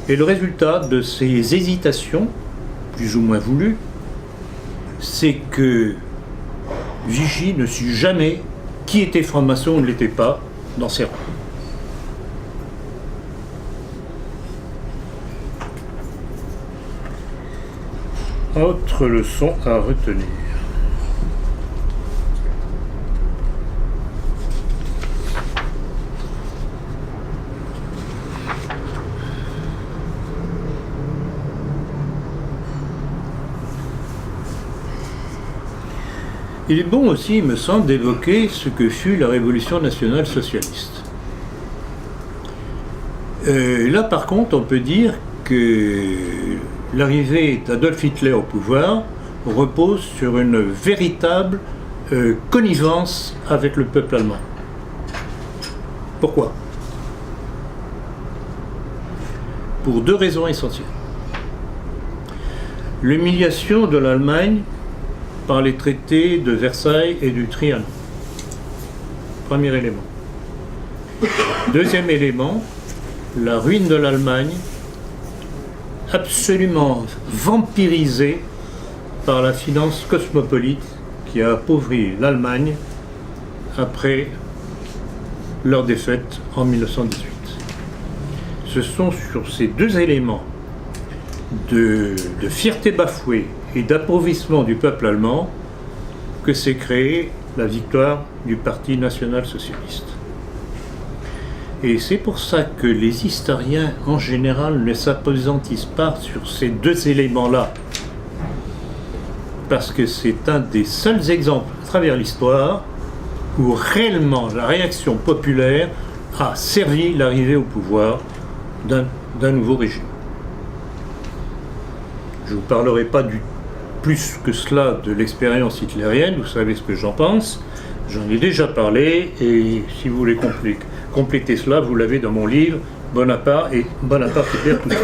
Et le résultat de ces hésitations, plus ou moins voulues, c'est que Vichy ne sut jamais qui était franc-maçon ou ne l'était pas dans ses rangs. Autre leçon à retenir. Il est bon aussi, il me semble, d'évoquer ce que fut la Révolution nationale socialiste. Là, par contre, on peut dire que l'arrivée d'Adolf Hitler au pouvoir repose sur une véritable connivence avec le peuple allemand. Pourquoi ? Pour deux raisons essentielles. L'humiliation de l'Allemagne par les traités de Versailles et du Trianon. Premier élément. Deuxième élément, la ruine de l'Allemagne, absolument vampirisée par la finance cosmopolite qui a appauvri l'Allemagne après leur défaite en 1918. Ce sont sur ces deux éléments de fierté bafouée et d'appauvrissement du peuple allemand que s'est créée la victoire du Parti national-socialiste. Et c'est pour ça que les historiens en général ne s'appesantissent pas sur ces deux éléments-là, parce que c'est un des seuls exemples à travers l'histoire où réellement la réaction populaire a servi l'arrivée au pouvoir d'un nouveau régime. Je ne vous parlerai pas plus que cela de l'expérience hitlérienne, vous savez ce que j'en pense, j'en ai déjà parlé, et si vous voulez compléter cela, vous l'avez dans mon livre Bonaparte et Bonaparte Hitler tout seul.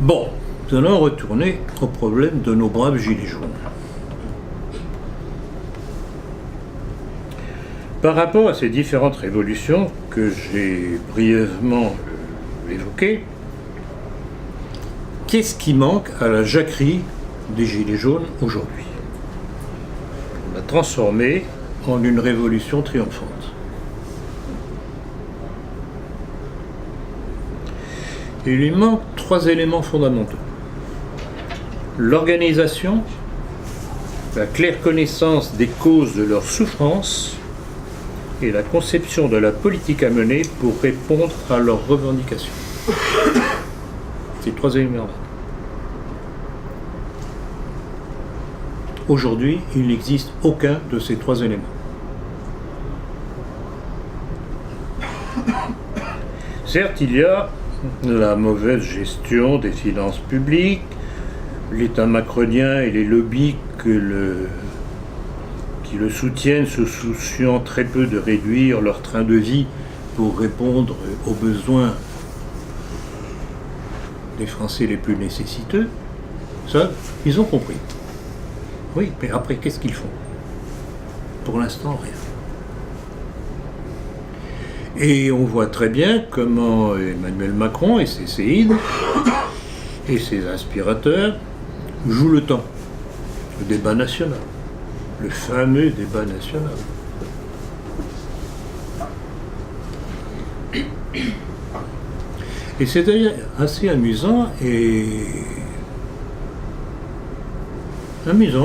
Bon, nous allons retourner au problème de nos braves gilets jaunes. Par rapport à ces différentes révolutions que j'ai brièvement évoquées, qu'est-ce qui manque à la jacquerie des gilets jaunes aujourd'hui? On l'a transformée en une révolution triomphante. Il lui manque trois éléments fondamentaux. L'organisation, la claire connaissance des causes de leur souffrance et la conception de la politique à mener pour répondre à leurs revendications. Ces trois éléments-là. Aujourd'hui, il n'existe aucun de ces trois éléments. certes, il y a la mauvaise gestion des finances publiques, l'État macronien et les lobbies qui le soutiennent se souciant très peu de réduire leur train de vie pour répondre aux besoins des Français les plus nécessiteux. Ça, ils ont compris. Oui, mais après, qu'est-ce qu'ils font? Pour l'instant, rien. Et on voit très bien comment Emmanuel Macron et ses séides et ses aspirateurs jouent le temps. Le débat national. Le fameux débat national. Et c'est d'ailleurs assez amusant et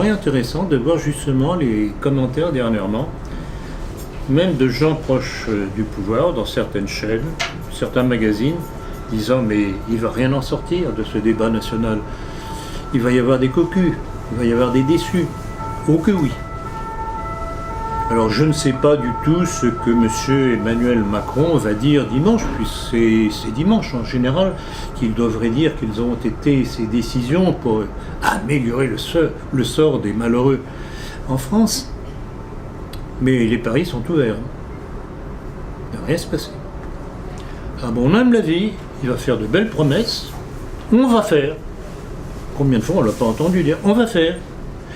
intéressant de voir justement les commentaires dernièrement, même de gens proches du pouvoir, dans certaines chaînes, certains magazines, disant mais il ne va rien en sortir de ce débat national. Il va y avoir des cocus, il va y avoir des déçus. Oh que oui. Alors je ne sais pas du tout ce que M. Emmanuel Macron va dire dimanche, puisque c'est dimanche en général qu'il devrait dire quelles ont été ses décisions pour améliorer le sort des malheureux en France. Mais les paris sont ouverts. Il ne va rien se passer. À mon humble avis, il va faire de belles promesses. On va faire. Combien de fois on ne l'a pas entendu dire on va faire.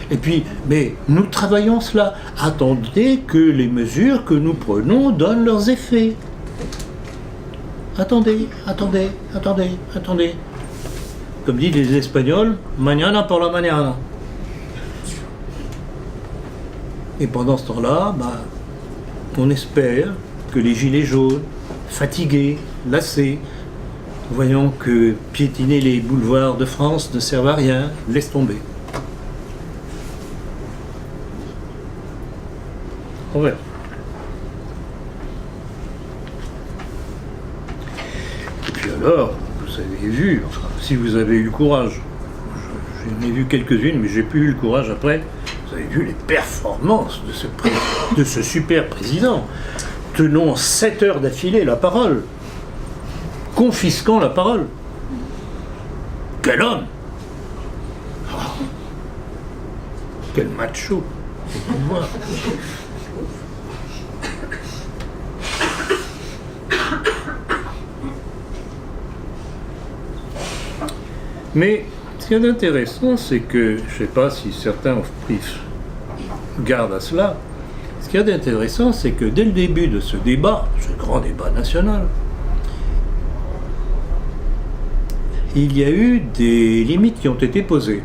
Et puis, mais nous travaillons cela. Attendez que les mesures que nous prenons donnent leurs effets. Attendez. Comme disent les Espagnols, mañana por la mañana. Et pendant ce temps-là, on espère que les gilets jaunes, fatigués, lassés, voyant que piétiner les boulevards de France ne sert à rien, laissent tomber. On verra. Et puis alors, vous avez vu, enfin, si vous avez eu le courage, j'en ai vu quelques-unes, mais j'ai plus eu le courage après, vous avez vu les performances de ce super président, tenant 7 heures d'affilée la parole, confisquant la parole. Quel homme! Oh, quel macho! Quel pouvoir! Mais ce qui est intéressant, c'est que, je ne sais pas si certains ont pris garde à cela, ce qui est intéressant, c'est que dès le début de ce débat, ce grand débat national, il y a eu des limites qui ont été posées.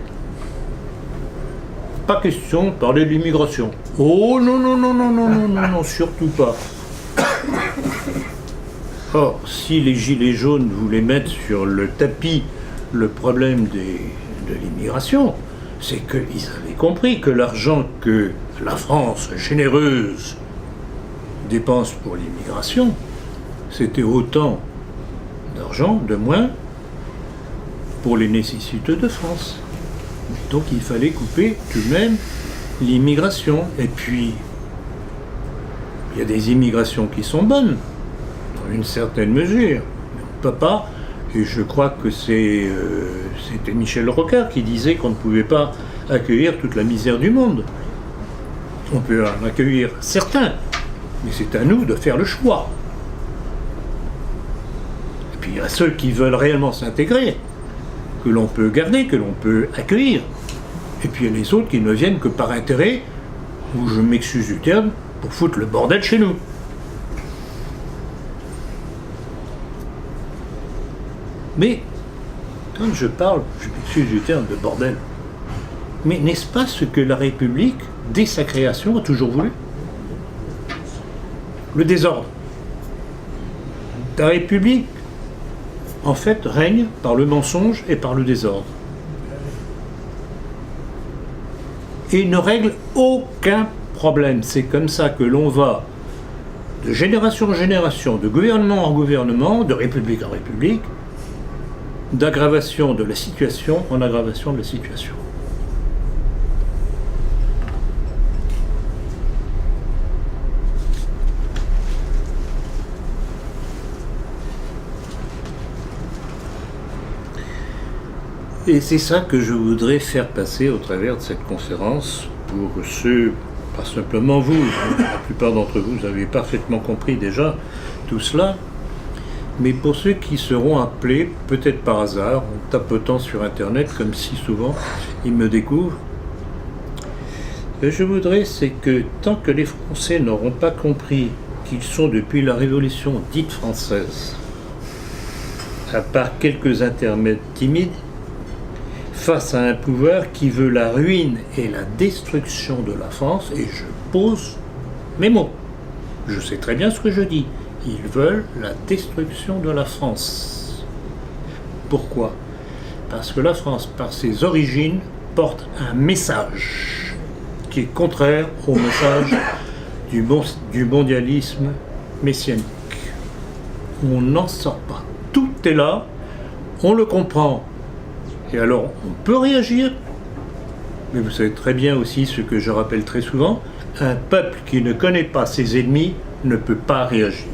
Pas question de parler de l'immigration. Oh non, surtout pas. Or, si les gilets jaunes voulaient mettre sur le tapis le problème de l'immigration, c'est qu'ils avaient compris que l'argent que la France généreuse dépense pour l'immigration, c'était autant d'argent de moins pour les nécessiteux de France. Donc il fallait couper tout de même l'immigration. Et puis, il y a des immigrations qui sont bonnes, dans une certaine mesure. Mais on ne peut pas. Et je crois que c'était Michel Rocard qui disait qu'on ne pouvait pas accueillir toute la misère du monde. On peut en accueillir certains, mais c'est à nous de faire le choix. Et puis il y a ceux qui veulent réellement s'intégrer, que l'on peut garder, que l'on peut accueillir. Et puis il y a les autres qui ne viennent que par intérêt, ou je m'excuse du terme, pour foutre le bordel chez nous. Mais, quand je parle, je m'excuse du terme de bordel, mais n'est-ce pas ce que la République, dès sa création, a toujours voulu? Le désordre. La République, en fait, règne par le mensonge et par le désordre. Et ne règle aucun problème. C'est comme ça que l'on va de génération en génération, de gouvernement en gouvernement, de république en république, d'aggravation de la situation en aggravation de la situation. Et c'est ça que je voudrais faire passer au travers de cette conférence pour ceux, pas simplement vous, la plupart d'entre vous, vous avez parfaitement compris déjà tout cela, mais pour ceux qui seront appelés, peut-être par hasard, en tapotant sur Internet, comme si souvent ils me découvrent, ce que je voudrais, c'est que tant que les Français n'auront pas compris qu'ils sont depuis la Révolution dite française, à part quelques intermèdes timides, face à un pouvoir qui veut la ruine et la destruction de la France, et je pose mes mots. Je sais très bien ce que je dis. Ils veulent la destruction de la France. Pourquoi ? Parce que la France, par ses origines, porte un message qui est contraire au message du mondialisme messianique. On n'en sort pas. Tout est là, on le comprend. Et alors, on peut réagir, mais vous savez très bien aussi ce que je rappelle très souvent, un peuple qui ne connaît pas ses ennemis ne peut pas réagir.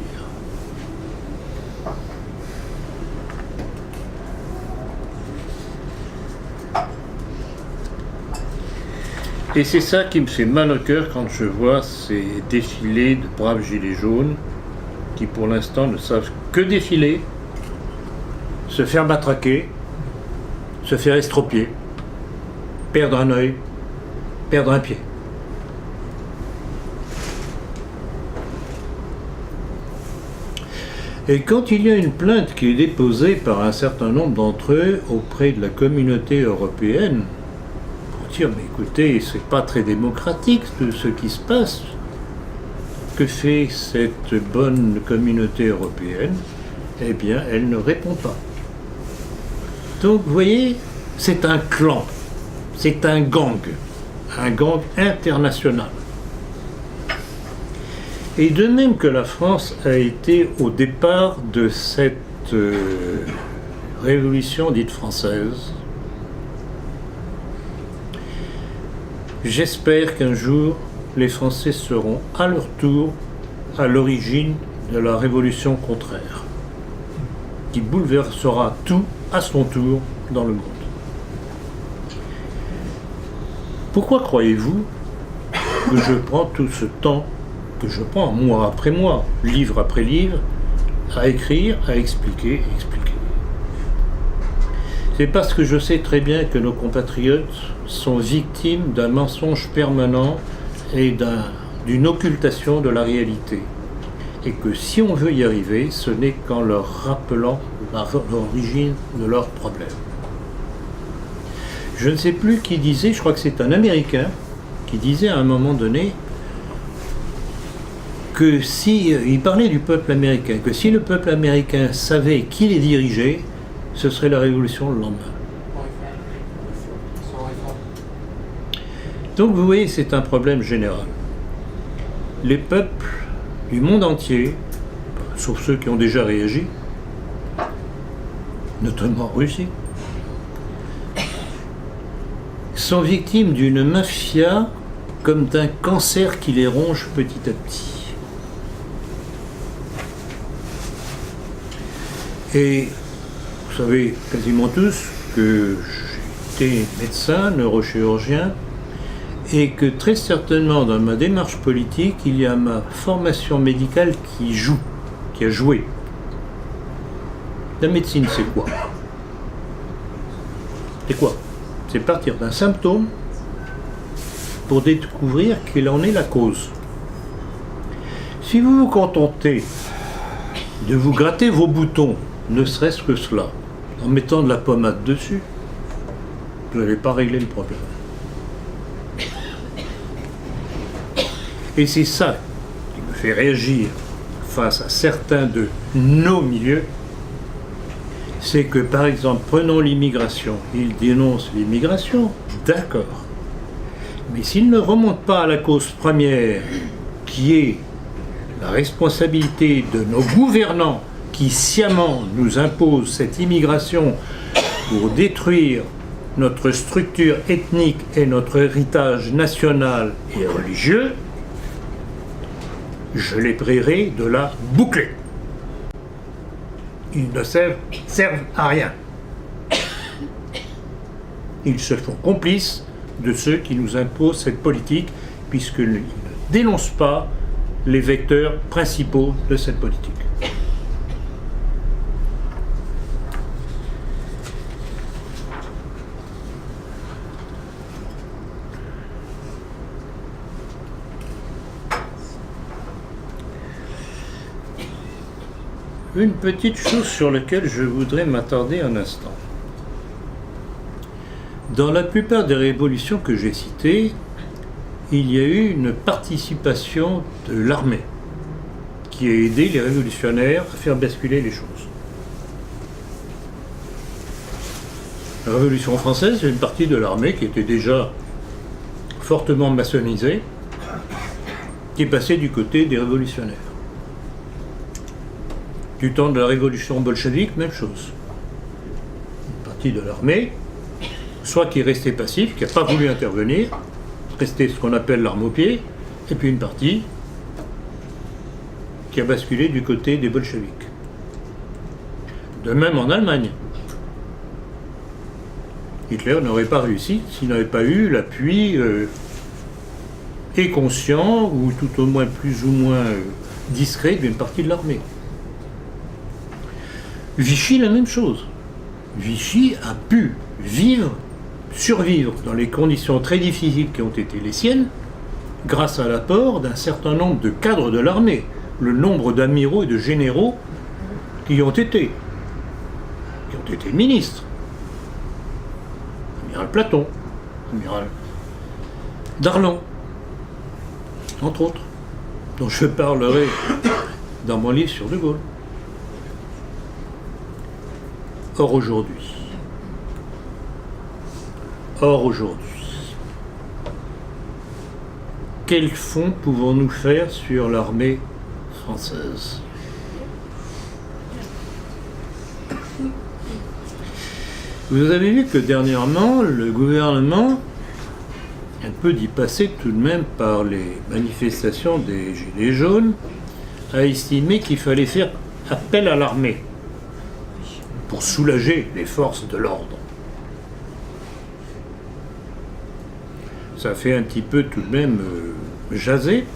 Et c'est ça qui me fait mal au cœur quand je vois ces défilés de braves gilets jaunes qui pour l'instant ne savent que défiler, se faire matraquer, se faire estropier, perdre un œil, perdre un pied. Et quand il y a une plainte qui est déposée par un certain nombre d'entre eux auprès de la communauté européenne, pour dire, mais écoutez, c'est pas très démocratique ce qui se passe, que fait cette bonne communauté européenne? Eh bien, elle ne répond pas. Donc, vous voyez, c'est un clan, c'est un gang international. Et de même que la France a été au départ de cette révolution dite française, j'espère qu'un jour, les Français seront à leur tour à l'origine de la révolution contraire, qui bouleversera tout à son tour dans le monde. Pourquoi croyez-vous que je prends tout ce temps, que je prends mois après mois, livre après livre, à écrire, à expliquer? C'est parce que je sais très bien que nos compatriotes sont victimes d'un mensonge permanent et d'une occultation de la réalité. Et que si on veut y arriver, ce n'est qu'en leur rappelant l'origine de leurs problèmes. Je ne sais plus qui disait, je crois que c'est un Américain, qui disait à un moment donné que il parlait du peuple américain, que si le peuple américain savait qui les dirigeait, ce serait la révolution le lendemain. Donc vous voyez, c'est un problème général. Les peuples du monde entier, sauf ceux qui ont déjà réagi, notamment en Russie, sont victimes d'une mafia comme d'un cancer qui les ronge petit à petit. Et vous savez quasiment tous que j'étais médecin, neurochirurgien, et que très certainement dans ma démarche politique, il y a ma formation médicale qui a joué. La médecine, c'est quoi? C'est quoi? C'est partir d'un symptôme pour découvrir quelle en est la cause. Si vous vous contentez de vous gratter vos boutons, ne serait-ce que cela, en mettant de la pommade dessus, vous n'allez pas régler le problème. Et c'est ça qui me fait réagir face à certains de nos milieux, c'est que, par exemple, prenons l'immigration. Ils dénoncent l'immigration, d'accord. Mais s'ils ne remontent pas à la cause première, qui est la responsabilité de nos gouvernants qui sciemment nous imposent cette immigration pour détruire notre structure ethnique et notre héritage national et religieux, je les prierai de la boucler. Ils ne servent à rien. Ils se font complices de ceux qui nous imposent cette politique, puisqu'ils ne dénoncent pas les vecteurs principaux de cette politique. Une petite chose sur laquelle je voudrais m'attarder un instant. Dans la plupart des révolutions que j'ai citées, il y a eu une participation de l'armée qui a aidé les révolutionnaires à faire basculer les choses. La Révolution française, c'est une partie de l'armée qui était déjà fortement maçonnisée, qui est passée du côté des révolutionnaires. Du temps de la révolution bolchevique, même chose. Une partie de l'armée, soit qui est restée passive, qui n'a pas voulu intervenir, restait ce qu'on appelle l'arme au pied, et puis une partie qui a basculé du côté des bolcheviks. De même en Allemagne. Hitler n'aurait pas réussi s'il n'avait pas eu l'appui et conscient, ou tout au moins plus ou moins discret, d'une partie de l'armée. Vichy, la même chose. Vichy a pu survivre dans les conditions très difficiles qui ont été les siennes, grâce à l'apport d'un certain nombre de cadres de l'armée, le nombre d'amiraux et de généraux qui ont été ministres. Amiral Platon, amiral Darlan, entre autres, dont je parlerai dans mon livre sur De Gaulle. Or aujourd'hui, quel fonds pouvons-nous faire sur l'armée française? Vous avez vu que dernièrement, le gouvernement, un peu d'y passer tout de même par les manifestations des Gilets jaunes, a estimé qu'il fallait faire appel à l'armée pour soulager les forces de l'ordre. Ça fait un petit peu tout de même jaser.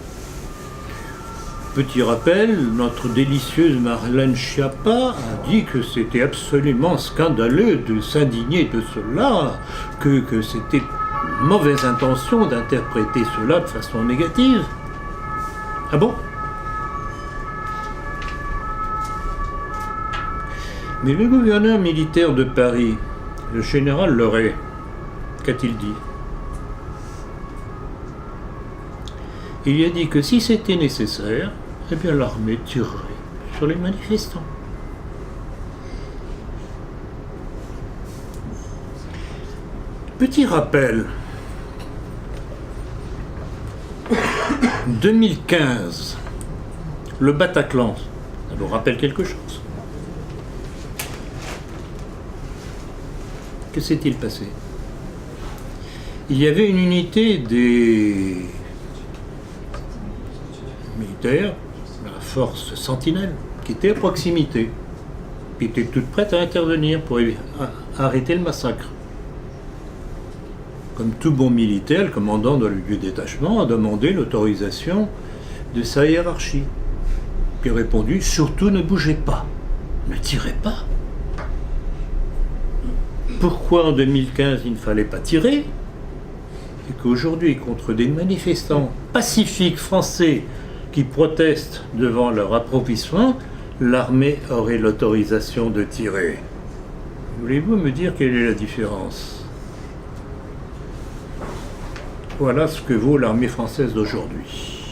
Petit rappel, notre délicieuse Marlène Schiappa a dit que c'était absolument scandaleux de s'indigner de cela, que c'était une mauvaise intention d'interpréter cela de façon négative. Ah bon? Mais le gouverneur militaire de Paris, le général Leray, qu'a-t-il dit? Il a dit que si c'était nécessaire, eh bien l'armée tirerait sur les manifestants. Petit rappel, 2015, le Bataclan, ça vous rappelle quelque chose? Que s'est-il passé? Il y avait une unité des militaires, la force Sentinelle, qui était à proximité, qui était toute prête à intervenir pour arrêter le massacre. Comme tout bon militaire, le commandant du détachement a demandé l'autorisation de sa hiérarchie, qui a répondu « Surtout ne bougez pas, ne tirez pas ». Pourquoi en 2015 il ne fallait pas tirer, et qu'aujourd'hui, contre des manifestants pacifiques français qui protestent devant leur appauvrissement, l'armée aurait l'autorisation de tirer. Voulez-vous me dire quelle est la différence? Voilà ce que vaut l'armée française d'aujourd'hui.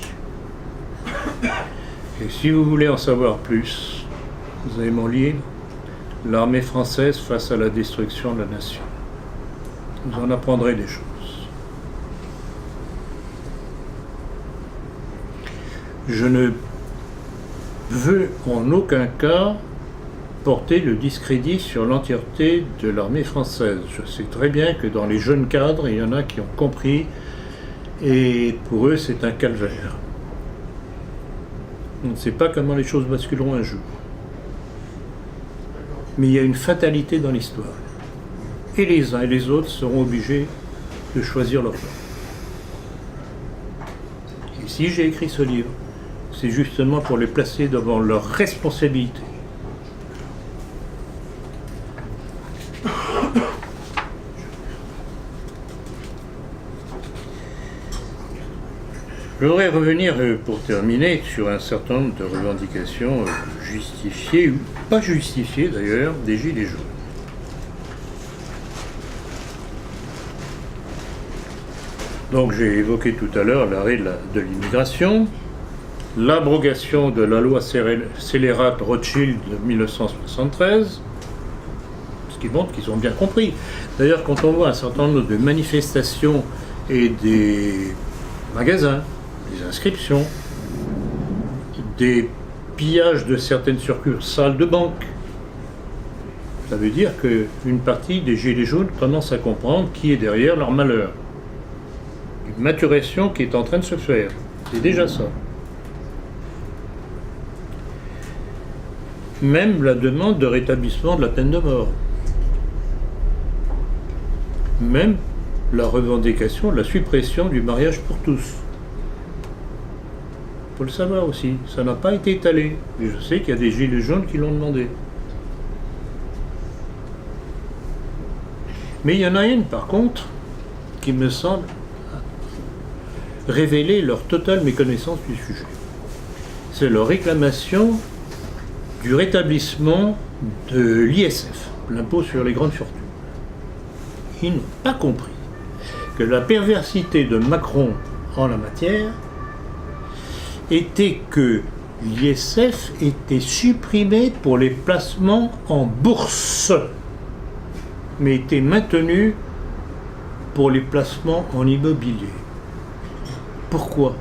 Et si vous voulez en savoir plus, vous avez mon livre « L'armée française face à la destruction de la nation ». Vous en apprendrez des choses. Je ne veux en aucun cas porter le discrédit sur l'entièreté de l'armée française. Je sais très bien que dans les jeunes cadres, il y en a qui ont compris, et pour eux c'est un calvaire. On ne sait pas comment les choses basculeront un jour. Mais il y a une fatalité dans l'histoire. et les uns et les autres seront obligés de choisir leur camp. Et si j'ai écrit ce livre, c'est justement pour les placer devant leurs responsabilités. Je voudrais revenir, pour terminer, sur un certain nombre de revendications justifiées, ou pas justifiées d'ailleurs, des Gilets jaunes. Donc j'ai évoqué tout à l'heure l'arrêt de l'immigration, l'abrogation de la loi scélérate Rothschild de 1973, ce qui montre qu'ils ont bien compris. D'ailleurs, quand on voit un certain nombre de manifestations et des magasins, des inscriptions, des pillages de certaines succursales de banques, ça veut dire qu'une partie des Gilets jaunes commence à comprendre qui est derrière leur malheur. Une maturation qui est en train de se faire. C'est déjà ça. Même la demande de rétablissement de la peine de mort. Même la revendication de la suppression du mariage pour tous. Il faut le savoir aussi, ça n'a pas été étalé. Et je sais qu'il y a des gilets jaunes qui l'ont demandé. Mais il y en a une, par contre, qui me semble révéler leur totale méconnaissance du sujet. C'est leur réclamation du rétablissement de l'ISF, l'impôt sur les grandes fortunes. Ils n'ont pas compris que la perversité de Macron en la matière était que l'ISF était supprimé pour les placements en bourse, mais était maintenu pour les placements en immobilier. Pourquoi ?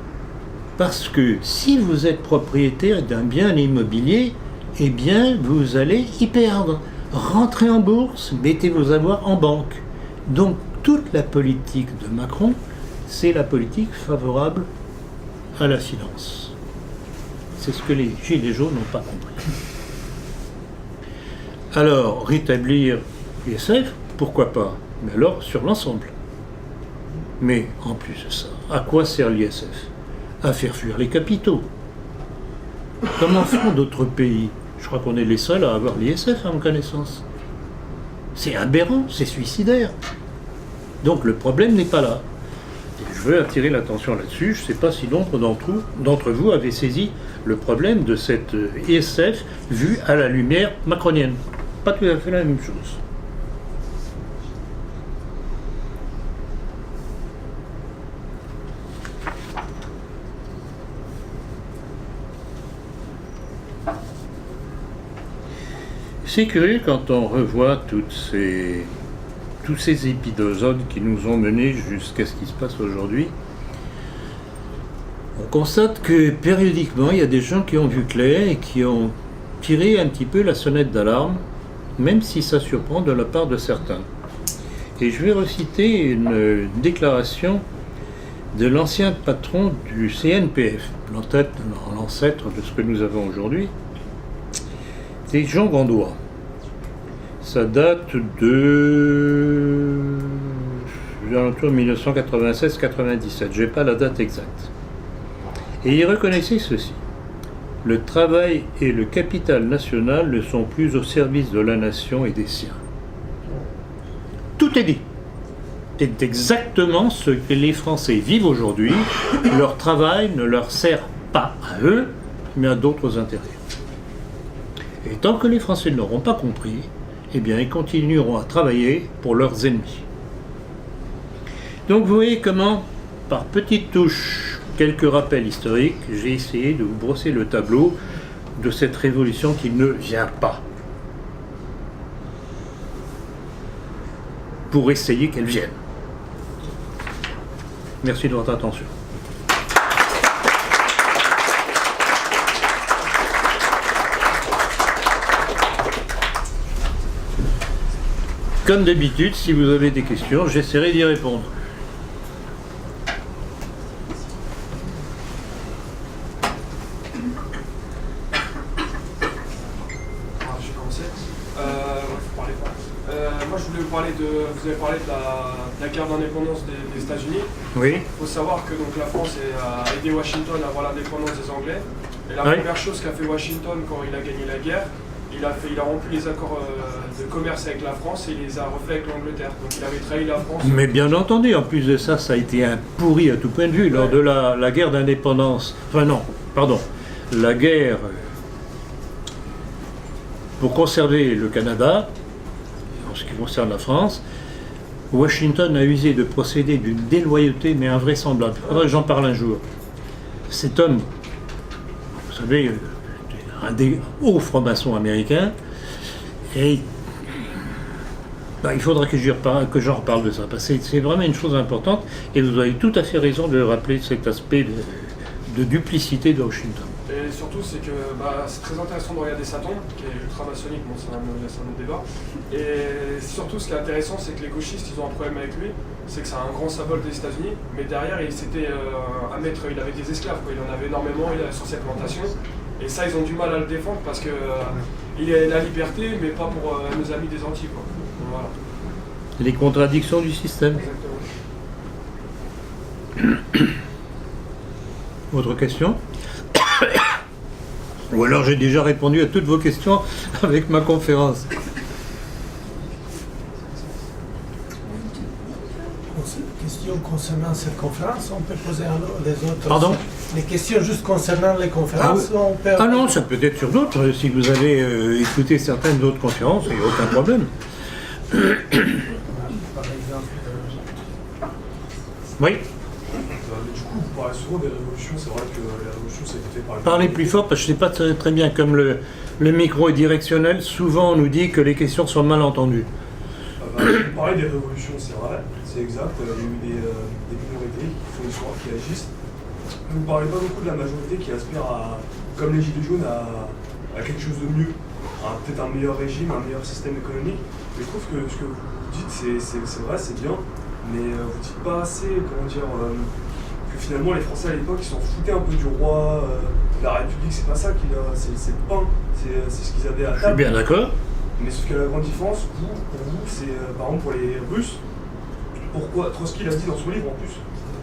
Parce que si vous êtes propriétaire d'un bien immobilier, eh bien vous allez y perdre. Rentrez en bourse, mettez vos avoirs en banque. Donc toute la politique de Macron, c'est la politique favorable à la finance. C'est ce que les Gilets jaunes n'ont pas compris. Alors, rétablir l'ISF, pourquoi pas ? Mais alors, sur l'ensemble. Mais, en plus de ça, à quoi sert l'ISF ? À faire fuir les capitaux. Comment font d'autres pays ? Je crois qu'on est les seuls à avoir l'ISF, à ma connaissance. C'est aberrant, c'est suicidaire. Donc le problème n'est pas là. Et je veux attirer l'attention là-dessus. Je ne sais pas si l'autre d'entre vous avait saisi le problème de cette ISF vue à la lumière macronienne. Pas tout à fait la même chose. C'est curieux quand on revoit tous ces épisodes qui nous ont menés jusqu'à ce qui se passe aujourd'hui. On constate que périodiquement, il y a des gens qui ont vu clair et qui ont tiré un petit peu la sonnette d'alarme, même si ça surprend de la part de certains. Et je vais reciter une déclaration de l'ancien patron du CNPF, l'ancêtre de ce que nous avons aujourd'hui. C'est Jean Gandois. Ça date de l'entour 1996-97, je n'ai pas la date exacte. Et il reconnaissait ceci. Le travail et le capital national ne sont plus au service de la nation et des siens. Tout est dit. C'est exactement ce que les Français vivent aujourd'hui. Leur travail ne leur sert pas à eux, mais à d'autres intérêts. Et tant que les Français ne l'auront pas compris, eh bien, ils continueront à travailler pour leurs ennemis. Donc vous voyez comment, par petites touches, quelques rappels historiques, j'ai essayé de vous brosser le tableau de cette révolution qui ne vient pas. Pour essayer qu'elle vienne. Merci de votre attention. Comme d'habitude, si vous avez des questions, j'essaierai d'y répondre. Je vais commencer. Moi, je voulais vous parler de vous avez parlé de la guerre d'indépendance des États-Unis. Oui. Il faut savoir que donc, la France a aidé Washington à avoir l'indépendance des Anglais. Et la première chose qu'a fait Washington quand il a gagné la guerre, il a rempli les accords de commerce avec la France et il les a refait avec l'Angleterre. Donc il avait trahi la France. Mais bien entendu, en plus de ça, ça a été un pourri à tout point de vue lors de la guerre d'indépendance. Enfin non, pardon. La guerre pour conserver le Canada, en ce qui concerne la France, Washington a usé de procédés d'une déloyauté mais invraisemblable. Faudrait que j'en parle un jour. Cet homme, vous savez, un des hauts francs-maçons américains, et ben, il faudra que j'en reparle de ça, parce que c'est vraiment une chose importante, et vous avez tout à fait raison de rappeler cet aspect de duplicité de Washington. Et surtout, c'est que c'est très intéressant de regarder Satan, qui est ultra-maçonnique, bon, c'est un autre débat. Et surtout, ce qui est intéressant, c'est que les gauchistes, ils ont un problème avec lui, c'est que c'est un grand symbole des États-Unis, mais derrière, il avait des esclaves, quoi. Il en avait énormément, il avait sur ses plantations. Et ça, ils ont du mal à le défendre parce que il est la liberté, mais pas pour nos amis des Antilles, quoi. Voilà. Les contradictions du système. Exactement. Autre question? Ou alors j'ai déjà répondu à toutes vos questions avec ma conférence. Questions concernant cette conférence, on peut poser les autres. Pardon? Les questions juste concernant les conférences, on peut... Ah non, ça peut être sur d'autres. Si vous avez écouté certaines autres conférences, il n'y a aucun problème. Par exemple... Oui. Du coup, vous parlez souvent des révolutions, c'est vrai que les révolutions, ça a été fait par les... Parlez plus fort parce que je ne sais pas très bien, comme le micro est directionnel, souvent on nous dit que les questions sont mal entendues. Vous parlez des révolutions, c'est vrai, c'est exact, il y a eu des minorités qui font l'histoire, qui agissent. Vous ne parlez pas beaucoup de la majorité qui aspire à, comme les Gilets jaunes, à quelque chose de mieux, à peut-être un meilleur régime, un meilleur système économique. Et je trouve que ce que vous dites, c'est vrai, c'est bien, mais vous ne dites pas assez, comment dire, que finalement les Français à l'époque, ils s'en foutaient un peu du roi, de la République, c'est pas ça qu'il a, c'est le pain, c'est ce qu'ils avaient à table. Je suis bien d'accord. Mais sauf que la grande différence, pour vous, c'est par exemple pour les Russes, pourquoi Trotsky l'a dit dans son livre en plus,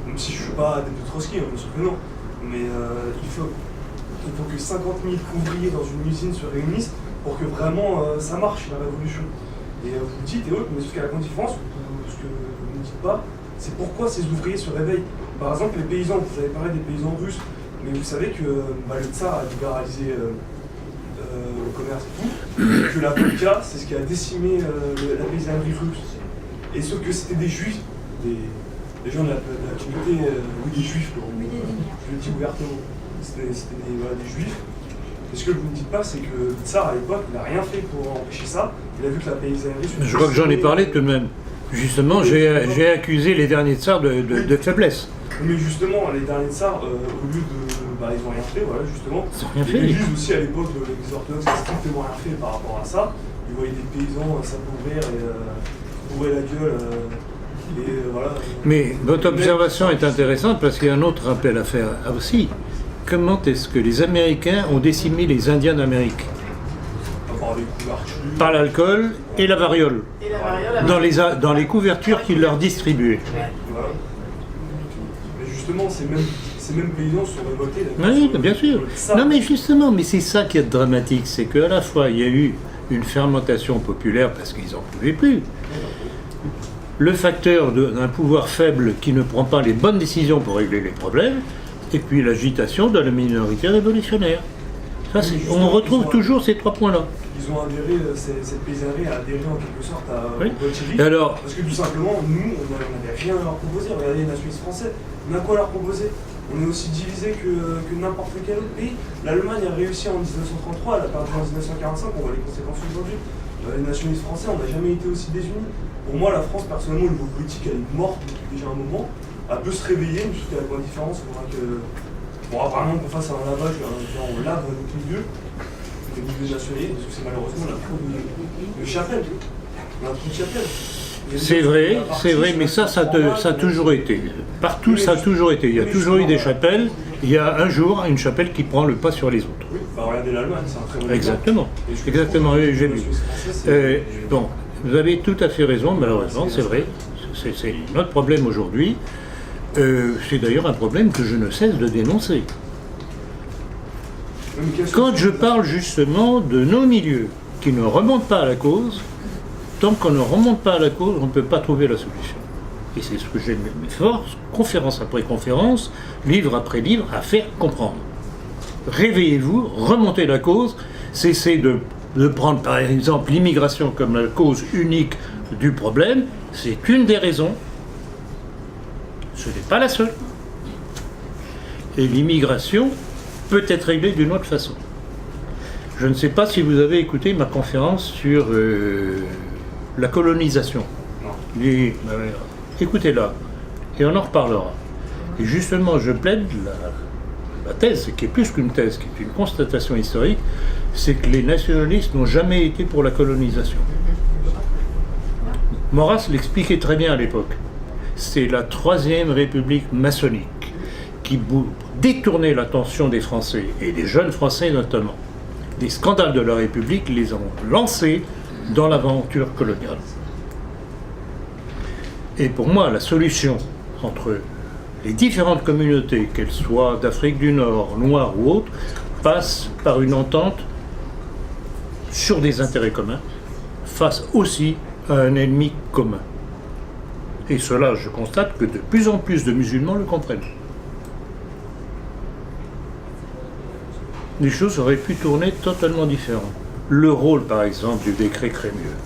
même si je ne suis pas adepte de Trotsky, bien sûr que non, mais il faut que 50 000 ouvriers dans une usine se réunissent pour que vraiment ça marche, la révolution. Et vous le dites et autres, mais sauf que la grande différence, ce que vous ne dites pas, c'est pourquoi ces ouvriers se réveillent. Par exemple, les paysans, vous avez parlé des paysans russes, mais vous savez que le tsar a libéralisé le commerce et tout, que la vodka, c'est ce qui a décimé la paysannerie russe. Et sauf que c'était des juifs, des gens de la communauté, oui, des juifs, je le dis ouvertement, c'était des juifs. Et ce que vous ne dites pas, c'est que le tsar à l'époque, il n'a rien fait pour empêcher ça, il a vu que la paysannerie... Je crois que j'en ai parlé tout de même. Justement, j'ai accusé les derniers tsars de faiblesse. Mais justement, les derniers tsars, au lieu de... ils n'ont rien fait, voilà, justement. Ils n'ont rien fait. L'Église aussi, à l'époque, les orthodoxes n'ont strictement rien fait par rapport à ça. Ils voyaient des paysans s'appauvrir et bourrer la gueule. Voilà. Mais votre observation est intéressante parce qu'il y a un autre rappel à faire aussi. Comment est-ce que les Américains ont décimé les Indiens d'Amérique? Par des couvertures. Par l'alcool et la variole. Et la variole, Dans les couvertures qu'ils leur distribuaient. Voilà. Mais justement, ces mêmes paysans sont révoltés. Oui, bien sûr. Non mais justement, mais c'est ça qui est dramatique, c'est qu'à la fois il y a eu une fermentation populaire parce qu'ils n'en pouvaient plus. Le facteur d'un pouvoir faible qui ne prend pas les bonnes décisions pour régler les problèmes, et puis l'agitation de la minorité révolutionnaire. Ça, on retrouve toujours ces trois points-là. Ils ont adhéré, cette paysannerie a adhéré en quelque sorte au bolchevique. Et alors, parce que tout simplement, nous, on n'avait rien à leur proposer. Regardez les nationalistes français, on a quoi à leur proposer? On est aussi divisé que n'importe quel autre pays. L'Allemagne a réussi en 1933, elle a perdu en 1945, on voit les conséquences aujourd'hui. Les nationalistes français, on n'a jamais été aussi désunis. Pour moi, la France, personnellement, au niveau politique, elle est morte depuis déjà un moment. Elle peut se réveiller, mais jusqu'à la grande différence, il faudra vraiment qu'on fasse un lavage, on lave notre milieu, au niveau des nationalistes, parce que c'est malheureusement la trop de chapelle. On a trop de chapelle. c'est vrai, mais ça a toujours été. Partout, ça a toujours été. Il y a toujours eu des chapelles. Il y a un jour une chapelle qui prend le pas sur les autres. Oui, regardez l'Allemagne, c'est un très bon Exactement, exactement, oui, j'ai vu. Bon, Vous avez tout à fait raison, malheureusement, c'est vrai. C'est notre problème aujourd'hui. C'est d'ailleurs un problème que je ne cesse de dénoncer. Quand je parle justement de nos milieux qui ne remontent pas à la cause, tant qu'on ne remonte pas à la cause, on ne peut pas trouver la solution. Et c'est ce que j'ai m'efforce, conférence après conférence, livre après livre, à faire comprendre. Réveillez-vous, remontez la cause, cessez de prendre par exemple l'immigration comme la cause unique du problème, c'est une des raisons, ce n'est pas la seule. Et l'immigration peut être réglée d'une autre façon. Je ne sais pas si vous avez écouté ma conférence sur la colonisation. Écoutez-la, et on en reparlera. Et justement, je plaide la thèse, qui est plus qu'une thèse, qui est une constatation historique, c'est que les nationalistes n'ont jamais été pour la colonisation. Maurras l'expliquait très bien à l'époque. C'est la Troisième République maçonnique qui détournait l'attention des Français, et des jeunes Français notamment. Des scandales de la République les ont lancés dans l'aventure coloniale. Et pour moi, la solution entre les différentes communautés, qu'elles soient d'Afrique du Nord, noires ou autres, passe par une entente sur des intérêts communs, face aussi à un ennemi commun. Et cela, je constate que de plus en plus de musulmans le comprennent. Les choses auraient pu tourner totalement différemment. Le rôle, par exemple, du décret Crémieux.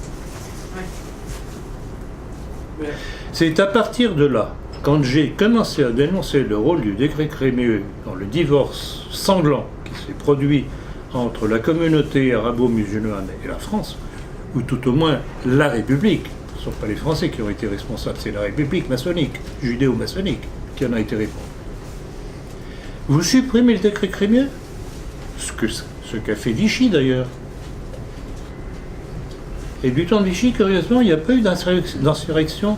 C'est à partir de là, quand j'ai commencé à dénoncer le rôle du décret Crémieux dans le divorce sanglant qui s'est produit entre la communauté arabo-musulmane et la France, ou tout au moins la République, ce ne sont pas les Français qui ont été responsables, c'est la République maçonnique, judéo-maçonnique, qui en a été responsable. Vous supprimez le décret Crémieux, ce qu'a fait Vichy d'ailleurs. Et du temps de Vichy, curieusement, il n'y a pas eu d'insurrection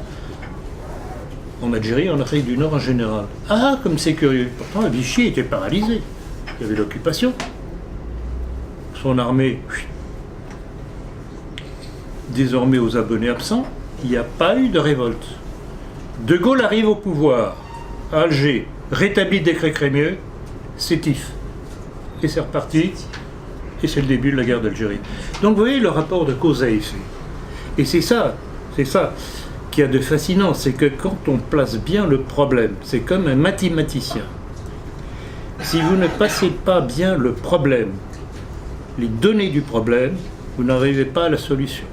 en Algérie, en Afrique du Nord en général. Ah, comme c'est curieux. Pourtant, Vichy était paralysé. Il y avait l'occupation. Son armée, désormais aux abonnés absents, il n'y a pas eu de révolte. De Gaulle arrive au pouvoir à Alger, rétablit le décret Crémieux, sétif. Et c'est reparti, et c'est le début de la guerre d'Algérie. Donc vous voyez le rapport de cause à effet. Et c'est ça qu'il y a de fascinant, c'est que quand on place bien le problème, c'est comme un mathématicien. Si vous ne passez pas bien le problème, les données du problème, vous n'arrivez pas à la solution.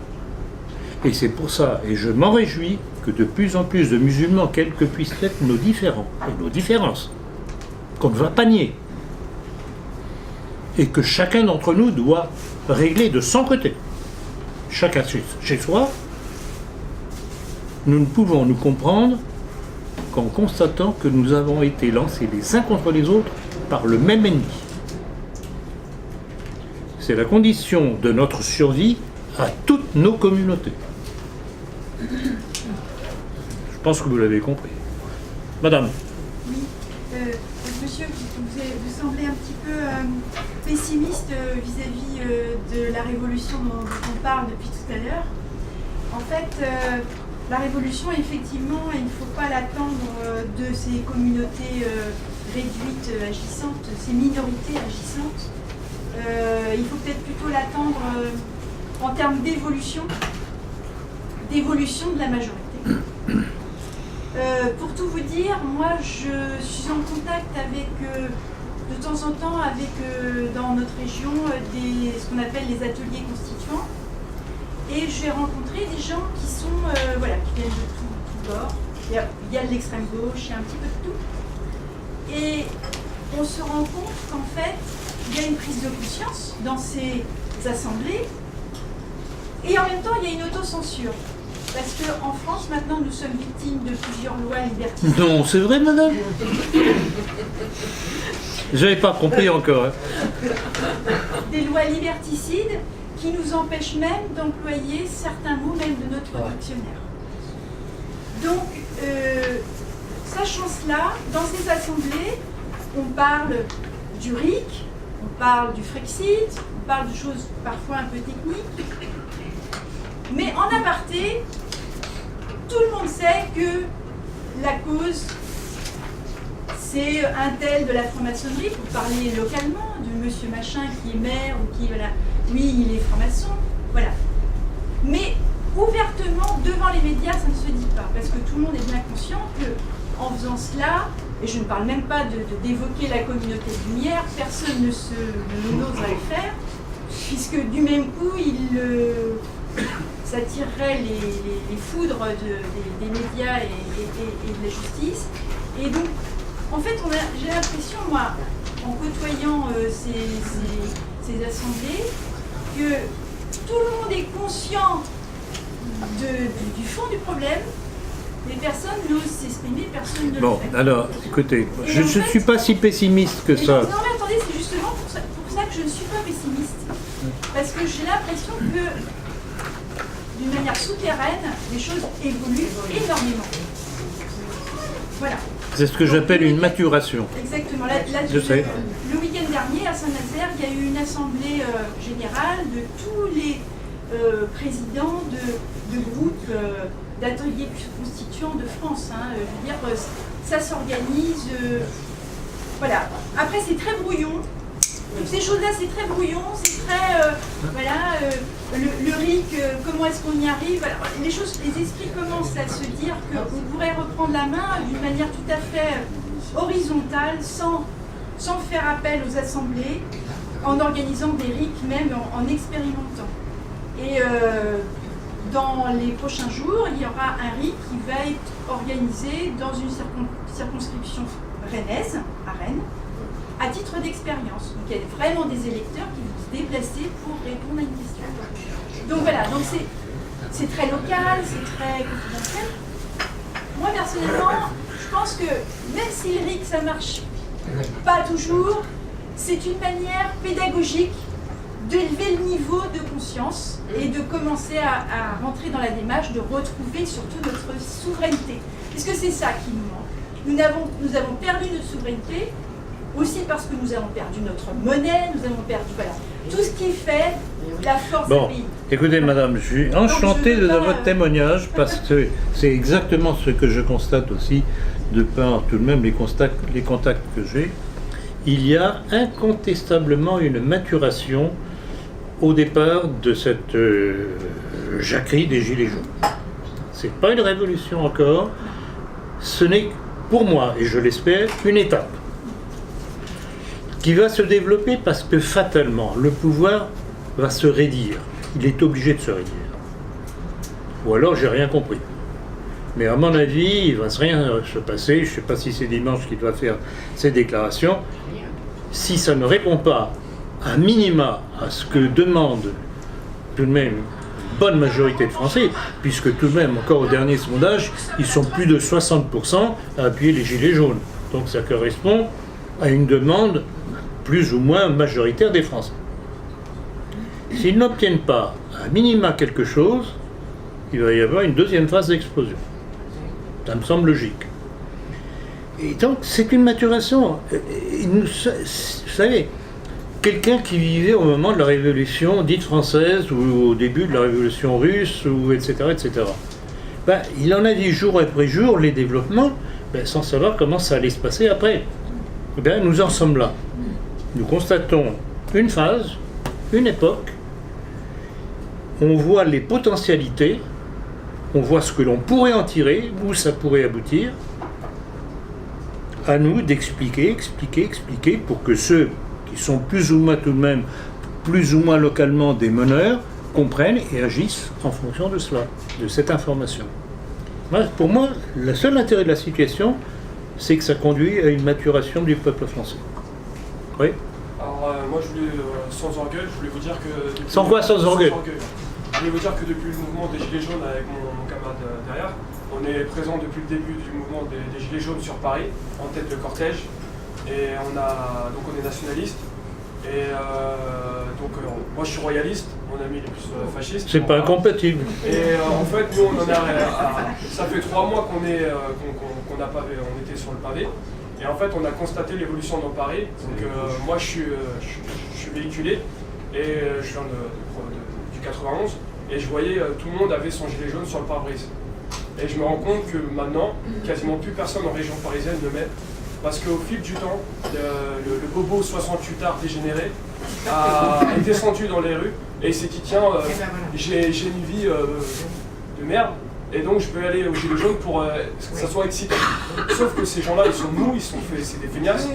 Et c'est pour ça, et je m'en réjouis, que de plus en plus de musulmans, quels que puissent être nos différences, qu'on ne va pas nier, et que chacun d'entre nous doit régler de son côté. Chacun chez soi, nous ne pouvons nous comprendre qu'en constatant que nous avons été lancés les uns contre les autres par le même ennemi. C'est la condition de notre survie à toutes nos communautés. Je pense que vous l'avez compris. Madame. Oui, monsieur, vous semblez un petit peu pessimiste vis-à-vis de la révolution dont on parle depuis tout à l'heure. En fait, la révolution, effectivement, il ne faut pas l'attendre de ces communautés réduites agissantes, ces minorités agissantes. Il faut peut-être plutôt l'attendre en termes d'évolution de la majorité. Pour tout vous dire, moi je suis en contact avec, de temps en temps, avec dans notre région, ce qu'on appelle les ateliers constituants. Et j'ai rencontré des gens qui sont, qui viennent de tout bord. Il y a de l'extrême gauche, il y a un petit peu de tout. Et on se rend compte qu'en fait, il y a une prise de conscience dans ces assemblées. Et en même temps, il y a une autocensure. Parce qu'en France, maintenant, nous sommes victimes de plusieurs lois liberticides. Non, c'est vrai, madame. J'avais pas compris encore. Hein. Des lois liberticides qui nous empêchent même d'employer certains mots même de notre dictionnaire. Donc, sachant cela, dans ces assemblées, on parle du RIC, on parle du Frexit, on parle de choses parfois un peu techniques. Mais en aparté, tout le monde sait que la cause, c'est un tel de la franc-maçonnerie, pour parler localement, de monsieur machin qui est maire ou qui, voilà, oui, il est franc-maçon, voilà. Mais ouvertement, devant les médias, ça ne se dit pas, parce que tout le monde est bien conscient qu'en faisant cela, et je ne parle même pas d'évoquer la communauté de lumière, personne n'oserait le faire, puisque du même coup, ça tirerait les foudres des médias et de la justice. Et donc, en fait, j'ai l'impression, moi, en côtoyant ces assemblées, que tout le monde est conscient du fond du problème, mais personne n'ose s'exprimer, personne ne le fait. Bon, alors, écoutez, je ne suis pas si pessimiste que ça. Non, mais attendez, c'est justement pour ça que je ne suis pas pessimiste. Parce que j'ai l'impression que, d'une manière souterraine, les choses évoluent énormément. Voilà. C'est ce que j'appelle une maturation. Exactement. Je sais. Le week-end dernier, à Saint-Nazaire, il y a eu une assemblée générale de tous les présidents de groupes d'ateliers constituants de France. Hein. Je veux dire, ça s'organise. Voilà. Après, c'est très brouillon. Ces choses-là, c'est très brouillon, c'est très. Le RIC, comment est-ce qu'on y arrive? Alors, les esprits commencent à se dire qu'on pourrait reprendre la main d'une manière tout à fait horizontale, sans faire appel aux assemblées, en organisant des RIC, même en expérimentant. Et dans les prochains jours, il y aura un RIC qui va être organisé dans une circonscription rennaise, à Rennes, à titre d'expérience. Donc il y a vraiment des électeurs qui vont se déplacer pour répondre à une question. Donc voilà, donc c'est très local, c'est très confidentiel. Moi personnellement, je pense que même si le RIC ça marche pas toujours, c'est une manière pédagogique d'élever le niveau de conscience et de commencer à rentrer dans la démarche de retrouver surtout notre souveraineté. Parce que c'est ça qui nous manque. Nous avons perdu notre souveraineté, aussi parce que nous avons perdu notre monnaie, nous avons perdu tout ce qui fait la force du pays. Écoutez madame, je suis enchanté de votre témoignage parce que c'est exactement ce que je constate aussi de par tout de même les contacts que j'ai. Il y a incontestablement une maturation au départ de cette jacquerie des Gilets jaunes. C'est pas une révolution encore, ce n'est pour moi, et je l'espère, une étape qui va se développer parce que fatalement, le pouvoir va se raidir. Il est obligé de se raidir. Ou alors, j'ai rien compris. Mais à mon avis, il ne va rien se passer. Je ne sais pas si c'est dimanche qu'il va faire ces déclarations. Si ça ne répond pas à minima à ce que demande tout de même une bonne majorité de Français, puisque tout de même, encore au dernier sondage, ils sont plus de 60% à appuyer les Gilets jaunes. Donc ça correspond à une demande plus ou moins majoritaire des Français. S'ils n'obtiennent pas à minima quelque chose, il va y avoir une deuxième phase d'explosion. Ça me semble logique. Et donc c'est une maturation. Vous savez, quelqu'un qui vivait au moment de la révolution dite française ou au début de la révolution russe, ou etc., il en a vu jour après jour les développements, sans savoir comment ça allait se passer après. Nous en sommes là. Nous constatons une phase, une époque, on voit les potentialités, on voit ce que l'on pourrait en tirer, où ça pourrait aboutir. À nous d'expliquer, expliquer, pour que ceux qui sont plus ou moins tout de même, plus ou moins localement des meneurs, comprennent et agissent en fonction de cela, de cette information. Pour moi, le seul intérêt de la situation, c'est que ça conduit à une maturation du peuple français. Oui. Alors moi je voulais, sans orgueil, je voulais vous dire que... Sans quoi, sans orgueil? Je voulais vous dire que depuis le mouvement des Gilets jaunes avec mon camarade derrière, on est présent depuis le début du mouvement des Gilets jaunes sur Paris, en tête de cortège. Et on est nationaliste. Et moi je suis royaliste, mon ami il est plus fasciste. C'est pas incompatible. Et en fait nous on en a ça fait 3 mois qu'on était sur le pavé. Et en fait on a constaté l'évolution dans Paris. Donc moi je suis véhiculé et je viens du 91. et je voyais tout le monde avait son gilet jaune sur le pare-brise. Et je me rends compte que maintenant, quasiment plus personne en région parisienne le met, parce qu'au fil du temps, le bobo 68 art dégénéré est descendu dans les rues et il s'est dit tiens, j'ai une vie de merde. Et donc je peux aller au gilet jaune pour que ça soit excitant. Sauf que ces gens-là, ils sont mous, c'est des feignasses.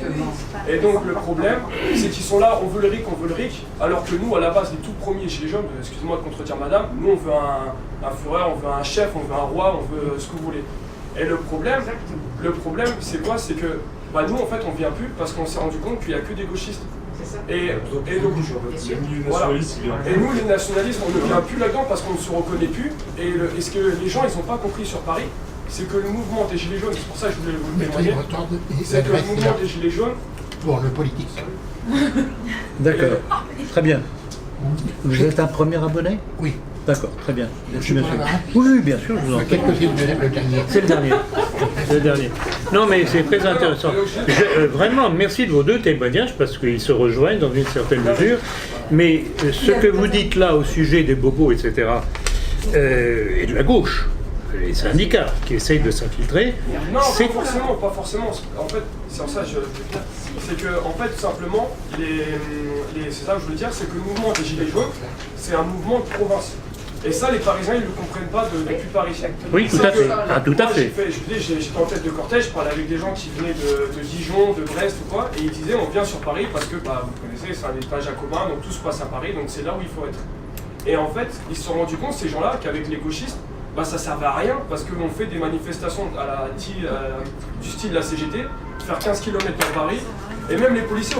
Et donc le problème, c'est qu'ils sont là, on veut le RIC, alors que nous, à la base, les tout premiers gilets jaunes, excusez-moi de contredire madame, nous on veut un Führer, on veut un chef, on veut un roi, on veut ce que vous voulez. Et le problème c'est quoi? C'est que nous en fait on vient plus parce qu'on s'est rendu compte qu'il n'y a que des gauchistes. Et donc, voilà. Et nous, les nationalistes, on ne vient plus là-dedans parce qu'on ne se reconnaît plus. Et ce que les gens, ils n'ont pas compris sur Paris, c'est que le mouvement des Gilets jaunes, c'est pour ça que je voulais vous le témoigner, c'est que le mouvement des Gilets jaunes... Bon, le politique. D'accord, très bien. Vous êtes un premier abonné? Oui. D'accord, très bien. Je Merci, suis monsieur. pas là. Oui, bien sûr, je vous en prie. Quelques films, le dernier. C'est le dernier. C'est le dernier. Non, mais c'est très intéressant. Vraiment, merci de vos deux témoignages parce qu'ils se rejoignent dans une certaine mesure. Mais ce que vous dites là au sujet des bobos, etc., et de la gauche, les syndicats qui essayent de s'infiltrer, non, pas forcément. En fait, c'est en ça que je veux dire. C'est que, en fait, tout simplement, c'est ça que je veux dire, c'est que le mouvement des Gilets jaunes, c'est un mouvement de province. Et ça, les Parisiens, ils ne le comprennent pas depuis Paris. Oui, tout à fait. Ah, tout à fait. J'étais en tête de cortège, je parlais avec des gens qui venaient de Dijon, de Brest ou quoi, et ils disaient on vient sur Paris parce que, vous connaissez, c'est un État jacobin, donc tout se passe à Paris, donc c'est là où il faut être. Et en fait, ils se sont rendus compte, ces gens-là, qu'avec les gauchistes, ça servait à rien parce qu'on fait des manifestations du style de la CGT, faire 15 km dans Paris, et même les policiers,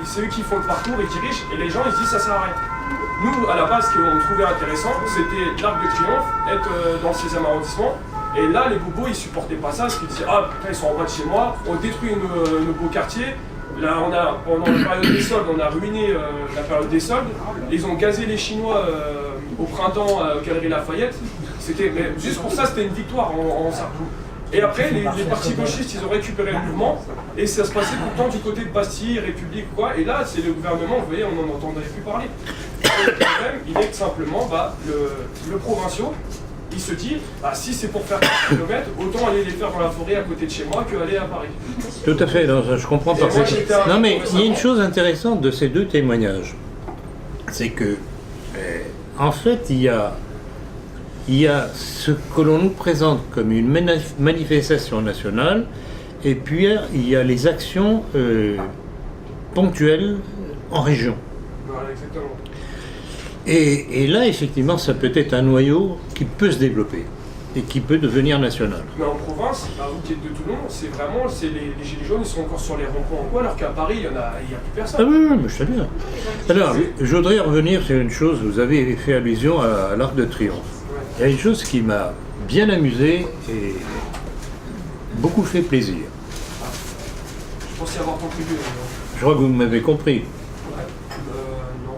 c'est eux qui font le parcours, ils dirigent, et les gens ils se disent ça sert à rien. Nous, à la base, ce qu'on trouvait intéressant, c'était l'Arc de Triomphe, être dans le 6e arrondissement, et là, les bobos, ils supportaient pas ça, parce qu'ils disaient ah putain, ils sont en bas de chez moi, on détruit nos beaux quartiers. Là, pendant la période des soldes, on a ruiné la période des soldes. Ils ont gazé les Chinois au printemps à Galerie Lafayette. Mais juste pour ça, c'était une victoire en Sarclou. Et après, les partis gauchistes, ils ont récupéré le mouvement. Et ça se passait tout le temps du côté de Bastille, République, quoi. Et là, c'est le gouvernement, vous voyez, on n'en entendait plus parler. Et le problème, il est que simplement, le provinciaux, il se dit, si c'est pour faire 4 km, autant aller les faire dans la forêt à côté de chez moi qu'aller à Paris. Tout à fait, non, je comprends parfaitement. Non, mais il y a une chose intéressante de ces deux témoignages. C'est que, en fait, il y a ce que l'on nous présente comme une manifestation nationale, et puis il y a les actions ponctuelles en région. Voilà, exactement. Et là, effectivement, ça peut être un noyau qui peut se développer et qui peut devenir national. Mais en province, vous qui êtes de Toulon, c'est vraiment, les gilets jaunes, ils sont encore sur les ronds-points en quoi, alors qu'à Paris, il n'y a plus personne. Ah oui, mais je sais bien. Alors, je voudrais revenir sur une chose, vous avez fait allusion à l'Arc de Triomphe. Il y a une chose qui m'a bien amusé et beaucoup fait plaisir. Je pense y avoir contribué. Je crois que vous m'avez compris. Non.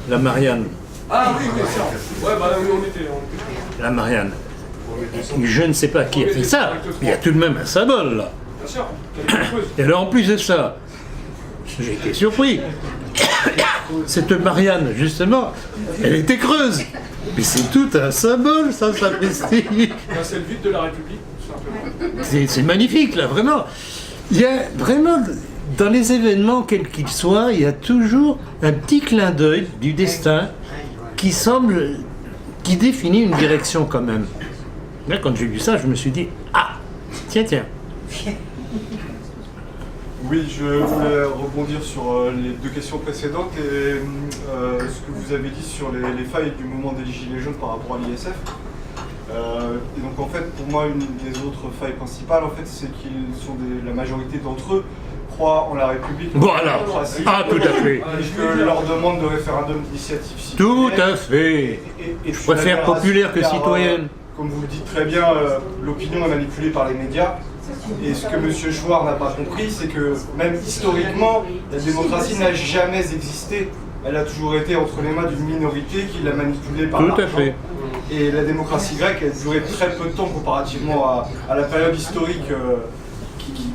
La Marianne. Ah oui, c'est ça. Ouais, on était. La Marianne. Je ne sais pas qui a fait ça, mais il y a tout de même un symbole là. Bien sûr. Et alors en plus de ça, j'ai été surpris. Cette Marianne, justement, elle était creuse. Mais c'est tout un symbole, ça sapristi. C'est le vide de la République, tout simplement. C'est magnifique, là, vraiment. Il y a vraiment, dans les événements, quels qu'ils soient, il y a toujours un petit clin d'œil du destin qui définit une direction quand même. Là, quand j'ai vu ça, je me suis dit, ah, tiens. Oui, je voulais rebondir sur les deux questions précédentes et ce que vous avez dit sur les failles du mouvement des Gilets jaunes par rapport à l'ISF. Et donc en fait, pour moi, une des autres failles principales, en fait, c'est la majorité d'entre eux croient en la République. Voilà. Ah, tout à fait. Et que leur demande de référendum d'initiative citoyenne. Tout à fait. Et Je préfère populaire que citoyenne. Comme vous le dites très bien, l'opinion est manipulée par les médias. Et ce que M. Chouard n'a pas compris, c'est que même historiquement, la démocratie n'a jamais existé. Elle a toujours été entre les mains d'une minorité qui l'a manipulée par l'argent. Tout à fait. Et la démocratie grecque a duré très peu de temps comparativement à la période historique.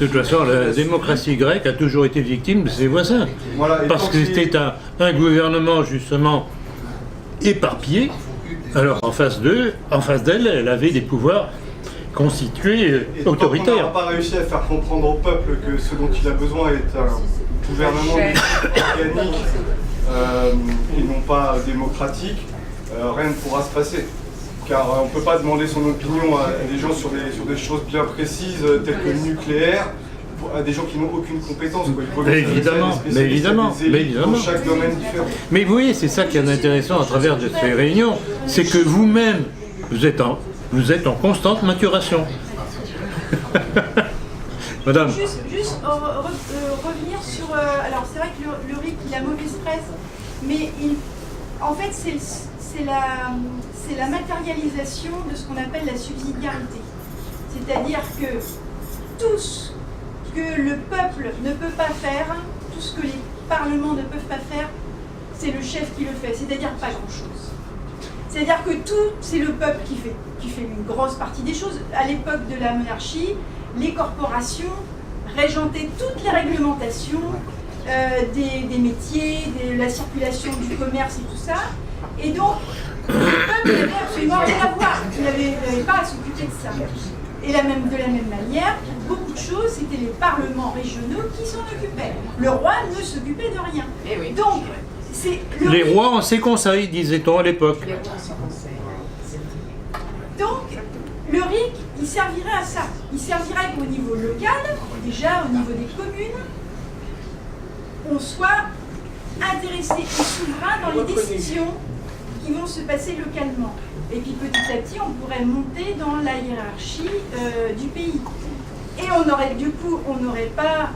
De toute façon, la démocratie grecque a toujours été victime de ses voisins. Voilà, parce que c'était un gouvernement justement éparpillé, Alors en face d'elle, elle avait des pouvoirs constitués Et tant qu'on autoritaires. n'aura pas réussi à faire comprendre au peuple que ce dont il a besoin est un gouvernement organique et non pas démocratique, rien ne pourra se passer. Car on ne peut pas demander son opinion à des gens sur des choses bien précises telles que le nucléaire, à des gens qui n'ont aucune compétence. Quoi. Il faut Mais laisser évidemment, des spécialistes, mais évidemment, des élites mais évidemment. dans chaque domaine différent. Mais vous voyez, c'est ça qui est intéressant à travers de ces réunions, c'est que vous-même, vous êtes en constante maturation. Madame. Juste revenir sur... alors c'est vrai que le RIC, il a mauvaise presse, mais en fait c'est la matérialisation de ce qu'on appelle la subsidiarité. C'est-à-dire que tout ce que le peuple ne peut pas faire, tout ce que les parlements ne peuvent pas faire, c'est le chef qui le fait, c'est-à-dire pas grand-chose. C'est-à-dire que tout, c'est le peuple qui fait une grosse partie des choses. À l'époque de la monarchie, les corporations régentaient toutes les réglementations des métiers, de la circulation du commerce et tout ça. Et donc, le peuple n'avait absolument rien à voir. Il n'avait pas à s'occuper de ça. Et de la même manière, beaucoup de choses, c'était les parlements régionaux qui s'en occupaient. Le roi ne s'occupait de rien. Eh oui. Donc, c'est Les rois ont ses conseils, disait-on à l'époque. Les rois sont conseils. Donc, le RIC, il servirait à ça. Il servirait qu'au niveau local, déjà au niveau des communes, on soit intéressé et souverain dans les décisions qui vont se passer localement. Et puis petit à petit, on pourrait monter dans la hiérarchie du pays. Et on aurait, du coup, on n'aurait pas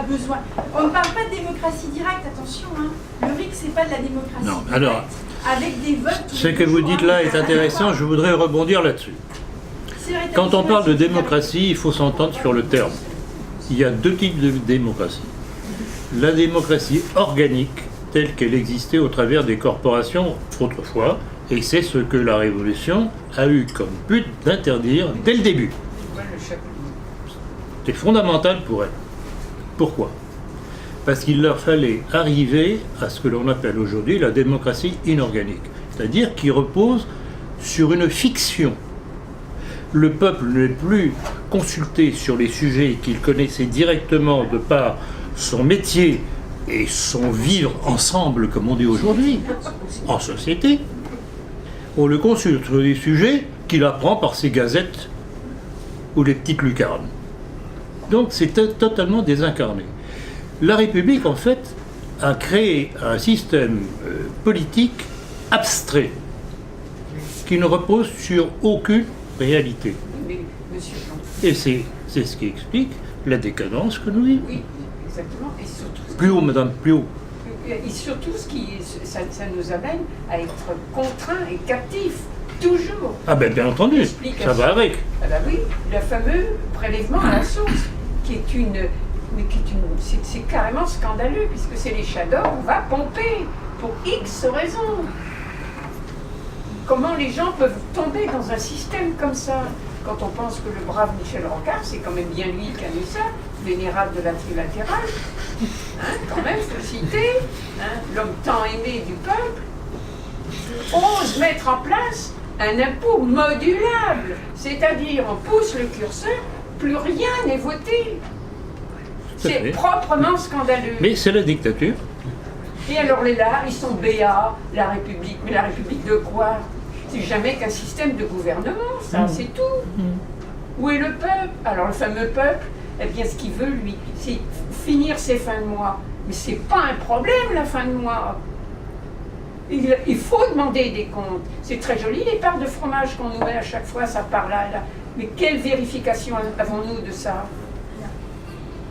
besoin... On ne parle pas de démocratie directe, attention. Hein. Le RIC, c'est pas de la démocratie Non, directe, alors, avec des votes... Ce que vous dites là est intéressant, je voudrais rebondir là-dessus. Quand on parle de démocratie, il faut s'entendre sur le terme. Il y a deux types de démocratie. La démocratie organique, telle qu'elle existait au travers des corporations autrefois, et c'est ce que la Révolution a eu comme but d'interdire dès le début. C'était fondamental pour elle. Pourquoi ? Parce qu'il leur fallait arriver à ce que l'on appelle aujourd'hui la démocratie inorganique, c'est-à-dire qui repose sur une fiction. Le peuple n'est plus consulté sur les sujets qu'il connaissait directement de par son métier et son vivre ensemble, comme on dit aujourd'hui, en société. On le consulte sur des sujets qu'il apprend par ses gazettes ou les petites lucarnes. Donc c'est totalement désincarné. La République, en fait, a créé un système politique abstrait qui ne repose sur aucune réalité. Mais, monsieur, Et c'est ce qui explique la décadence que nous vivons. oui, exactement. Et surtout, Plus haut, madame, plus haut. et surtout ça nous amène à être contraints et captifs, toujours. Ah ben bien entendu, ça va avec. Ah bah oui, le fameux prélèvement à la source, c'est carrément scandaleux, puisque c'est les shadows qu'on va pomper pour X raisons. Comment les gens peuvent tomber dans un système comme ça, quand on pense que le brave Michel Rocard, c'est quand même bien lui qui a mis ça, vénérable de la trilatérale, hein, quand même, faut le citer, hein, l'homme tant aimé du peuple, ose mettre en place un impôt modulable, c'est-à-dire on pousse le curseur, plus rien n'est voté. Tout à C'est fait. proprement scandaleux. Mais c'est la dictature. Et alors les là, ils sont béats, la République. Mais la République de quoi? C'est jamais qu'un système de gouvernement, ça, c'est tout. Où est le peuple? Alors le fameux peuple, eh bien ce qu'il veut, lui, c'est finir ses fins de mois. Mais c'est pas un problème, la fin de mois. Il faut demander des comptes. C'est très joli, les parts de fromage qu'on nous met à chaque fois, ça part là, là. Mais quelle vérification avons-nous de ça?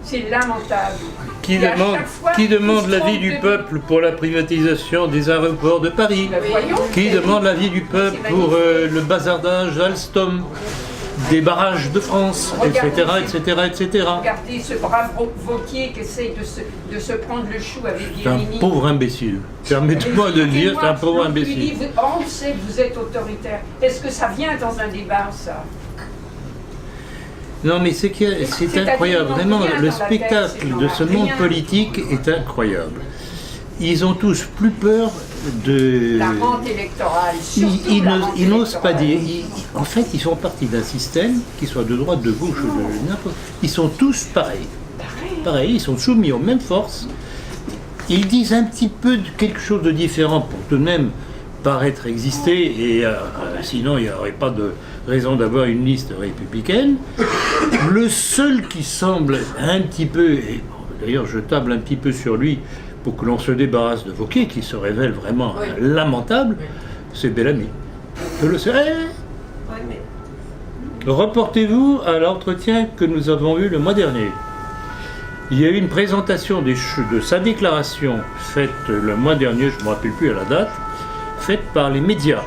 C'est lamentable. Qui Et à demande, chaque fois, qui demande ils se l'avis trompent du de- peuple pour la privatisation des aéroports de Paris? Ben voyons, Qui c'est- demande l'avis du peuple c'est pour magnifique. le bazardage d'Alstom, des barrages de France, etc., etc. Regardez ce brave Vauquier qui essaye de se prendre le chou avec C'est un Guérini. pauvre imbécile. Permettez-moi de le dire, c'est un pauvre Donc, lui dit, imbécile. on sait que vous êtes autoritaire. Est-ce que ça vient dans un débat, ça? Non, mais c'est C'est-à-dire, incroyable. ils n'ont Vraiment, rien le dans la tête, spectacle ces de gens-là, ce monde rien. politique est incroyable. Ils ont tous plus peur La rente électorale, surtout Ils la rente ils n'osent pas électorale. dire. En fait, ils font partie d'un système, qui soit de droite, de gauche, de n'importe. Ils sont tous pareils. Pareil, ils sont soumis aux mêmes forces. Ils disent un petit peu quelque chose de différent pour tout de même paraître exister, et sinon il n'y aurait pas de raison d'avoir une liste républicaine. Le seul qui semble un petit peu, et d'ailleurs je table un petit peu sur lui pour que l'on se débarrasse de Wauquiez, qui se révèle vraiment lamentable, c'est Bellamy. Je le sais. Reportez-vous à l'entretien que nous avons eu le mois dernier. Il y a eu une présentation de sa déclaration faite le mois dernier, je ne me rappelle plus à la date, faite par les médias.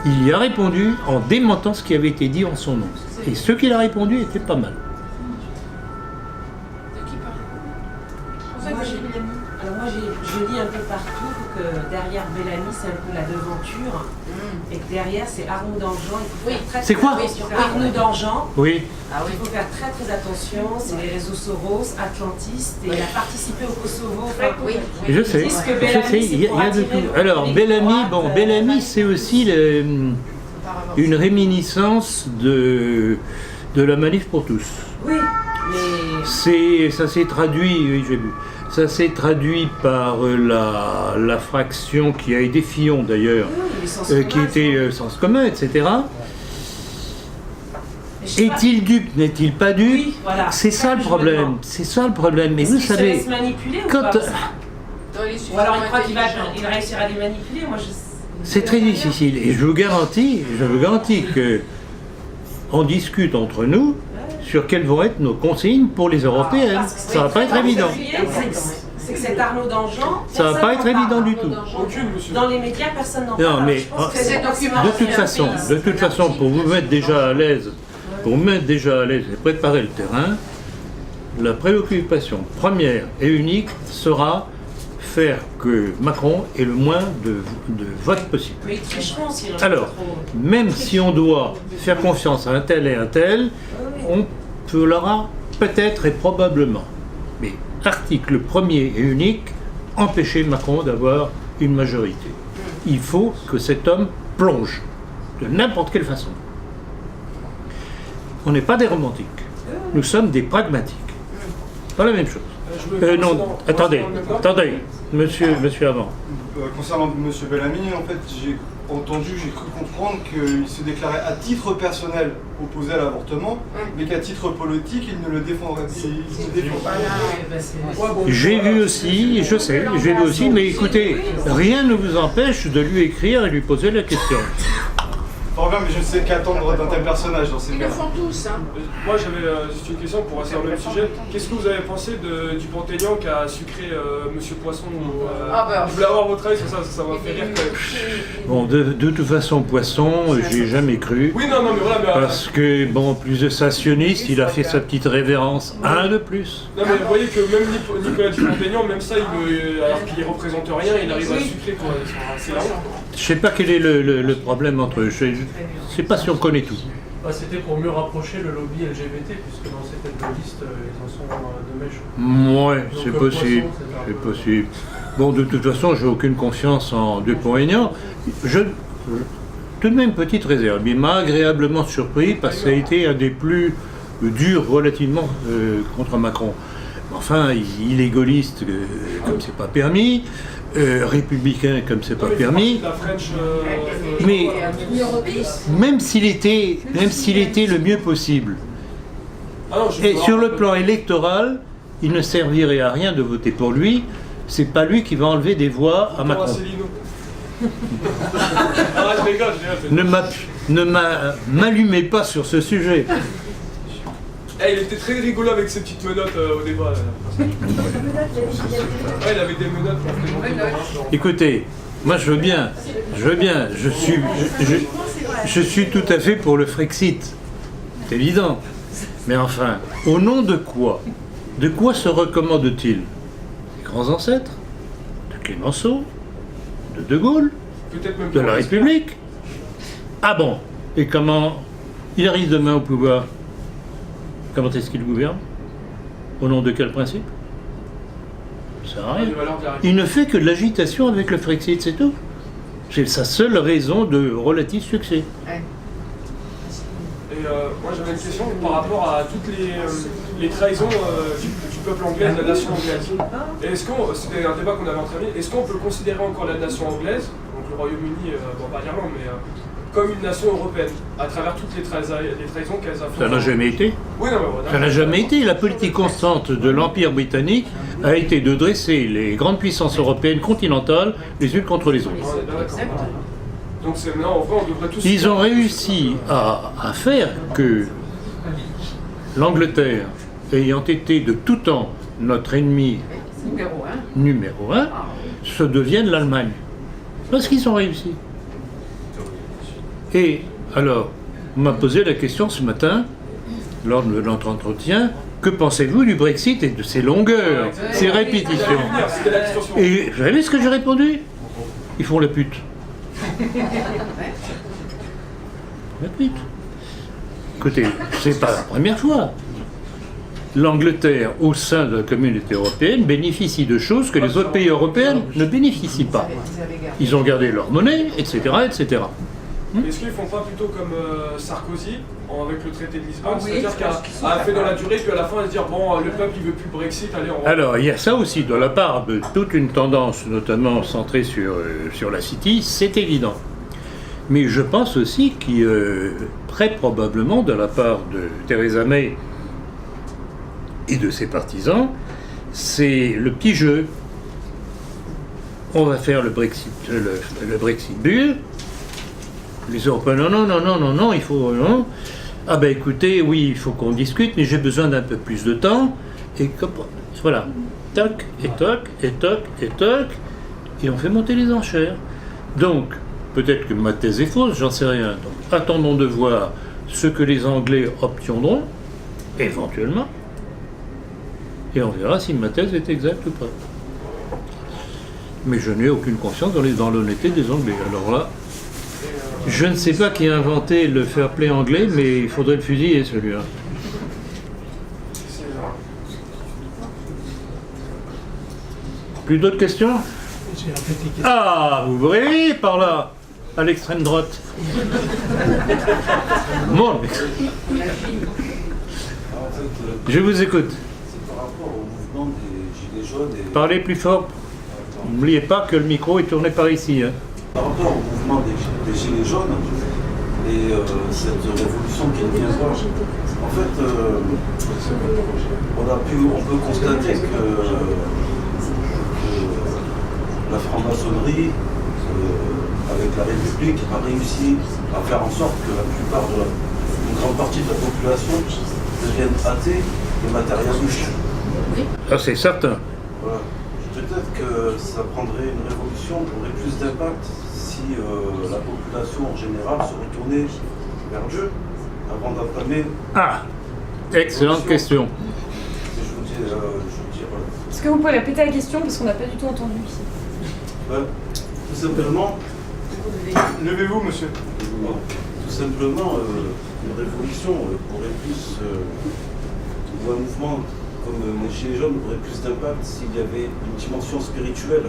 Il y a répondu en démentant ce qui avait été dit en son nom. Et ce qu'il a répondu était pas mal. Je lis un peu partout que derrière Bellamy, c'est un peu la devanture, et que derrière, c'est Arnaud Danjean. C'est quoi Arnaud Danjean. Oui. Il faut faire très très attention, c'est les réseaux Soros, Atlantistes, et il a participé au Kosovo. Je sais, il y a de tout. Alors, Bellamy, c'est aussi une réminiscence de la manif pour tous. Oui, mais... Ça s'est traduit, oui, j'ai vu. Ça s'est traduit par la fraction qui a aidé Fillon d'ailleurs, qui était Sens commun, etc. Est-il dupe, n'est-il pas dupe? Oui, voilà. C'est ça le problème. C'est ça le problème. Mais vous savez, se laisse manipuler ou quand pas ou alors il croit qu'il réussira à les manipuler. Moi, c'est très difficile. Et je vous garantis que on discute entre nous sur quelles vont être nos consignes pour les européennes. Ça va pas être évident. C'est que cet Arnaud Danjean, ça va pas être évident du tout. Dans les médias, personne n'en parle. Non, mais de toute façon, pour vous mettre déjà à l'aise, et préparer le terrain, la préoccupation première et unique sera faire que Macron ait le moins de votes possible. Mais ils tricheront s'ils en Alors, même si on doit faire confiance à un tel et un tel, on l'aura peut-être et probablement. Mais article premier et unique, empêcher Macron d'avoir une majorité. Il faut que cet homme plonge, de n'importe quelle façon. On n'est pas des romantiques, nous sommes des pragmatiques. Pas la même chose. Non, attendez, monsieur avant. Concernant M. Bellamy, en fait, j'ai cru comprendre qu'il se déclarait à titre personnel opposé à l'avortement, mais qu'à titre politique, il ne le défendrait pas. J'ai vu aussi, je sais, j'ai vu aussi, mais écoutez, rien ne vous empêche de lui écrire et lui poser la question. Fort bien, mais je ne sais qu'attendre d'un tel personnage dans ces cas. Ils le font tous, hein. Moi j'avais juste une question pour rester dans le même sujet. Qu'est-ce que vous avez pensé du Dupont-Aignan qui a sucré Monsieur Poisson Je voulais avoir votre avis sur ça, ça m'a fait rire quand même. Bon, de toute façon, Poisson, j'y ai jamais cru. Oui, non, mais voilà. Mais, parce que, bon, plus de sioniste, il a fait sa petite révérence. Un de plus. Non, mais vous voyez que même Nicolas Dupont-Aignan, même ça, alors qu'il ne représente rien, il arrive à sucrer, quoi. C'est la honte. Je sais pas quel est le problème entre eux. Je sais pas si on connaît tout. C'était pour mieux rapprocher le lobby LGBT, puisque dans ces têtes de liste, ils en sont de mèche. Ouais, c'est possible. C'est possible. Bon, de toute façon, j'ai aucune confiance en Dupont-Aignan. Tout de même, petite réserve. Il m'a agréablement surpris parce que ça a été un des plus durs relativement contre Macron. Enfin, il est gaulliste comme c'est pas permis. Républicain comme c'est pas permis, mais même s'il était le mieux possible, et sur le plan électoral, il ne servirait à rien de voter pour lui. C'est pas lui qui va enlever des voix à Macron. Ne m'allumez pas sur ce sujet. Il était très rigolo avec ses petites menottes au débat. Il avait des menottes pour présenter. Écoutez, moi je veux bien, je suis tout à fait pour le Frexit, c'est évident. Mais enfin, au nom de quoi? De quoi se recommande-t-il? Des grands ancêtres? De Clémenceau? De Gaulle? De la République? Ah bon? Et comment il arrive demain au pouvoir? Comment est-ce qu'il gouverne? Au nom de quel principe? Ça sert à rien. Il ne fait que de l'agitation avec le Frexit, c'est tout. C'est sa seule raison de relatif succès. Et moi j'avais une question par rapport à toutes les trahisons du peuple anglais, de la nation anglaise. C'était un débat qu'on avait entamé, est-ce qu'on peut considérer encore la nation anglaise, donc le Royaume-Uni, bon pas l'Irlande, mais comme une nation européenne, à travers toutes les trahisons qu'elles ont fait? Ça n'a jamais été. Oui, non, mais Ça n'a jamais été. La politique constante de l'Empire britannique a été de dresser les grandes puissances européennes continentales les unes contre les autres. On est bien d'accord. Donc maintenant, en vrai, on devrait tous... Ils ont réussi à faire que l'Angleterre, ayant été de tout temps notre ennemi numéro un, se devienne l'Allemagne. Parce qu'ils ont réussi. Et alors, on m'a posé la question ce matin, lors de notre entretien, que pensez-vous du Brexit et de ses longueurs, ses répétitions? Et vous savez ce que j'ai répondu? Ils font la pute. La pute. Écoutez, c'est pas la première fois. L'Angleterre, au sein de la communauté européenne, bénéficie de choses que les autres pays européens ne bénéficient pas. Ils ont gardé leur monnaie, etc., etc. Est-ce qu'ils ne font pas plutôt comme Sarkozy, avec le traité de Lisbonne, c'est-à-dire qu'à fait dans la durée, puis à la fin, se dire bon, le peuple il veut plus le Brexit, allez, on... Alors, il y a ça aussi de la part de toute une tendance, notamment centrée sur la City, c'est évident. Mais je pense aussi très probablement de la part de Theresa May et de ses partisans, c'est le petit jeu. On va faire le Brexit dur. Les Européens, non, il faut... Non. Ah ben écoutez, oui, il faut qu'on discute, mais j'ai besoin d'un peu plus de temps. Et voilà, toc, et toc, et toc, et toc, et on fait monter les enchères. Donc, peut-être que ma thèse est fausse, j'en sais rien. Donc, attendons de voir ce que les Anglais obtiendront, éventuellement, et on verra si ma thèse est exacte ou pas. Mais je n'ai aucune confiance dans l'honnêteté des Anglais. Alors là, je ne sais pas qui a inventé le fair play anglais, mais il faudrait le fusiller celui-là. Plus d'autres questions? Ah, vous voyez par là, à l'extrême droite. Bon, je vous écoute. C'est par rapport au mouvement des Gilets jaunes. Parlez plus fort. N'oubliez pas que le micro est tourné par ici. Hein. Par rapport au mouvement des Gilets jaunes et cette révolution qui vient voir, en fait, on peut constater que la franc-maçonnerie, avec la République, a réussi à faire en sorte que la plupart une grande partie de la population devienne athée et matérialiste. Ah, c'est certain. Voilà. Peut-être que ça prendrait une révolution, aurait plus d'impact si la population en général se retournait vers Dieu avant d'entamer. Ah, excellente question. Est-ce que vous pouvez répéter la question parce qu'on n'a pas du tout entendu ici? Tout simplement. Levez-vous, monsieur. Tout simplement, une révolution aurait plus, ou un mouvement comme les Gilets jaunes aurait plus d'impact s'il y avait une dimension spirituelle.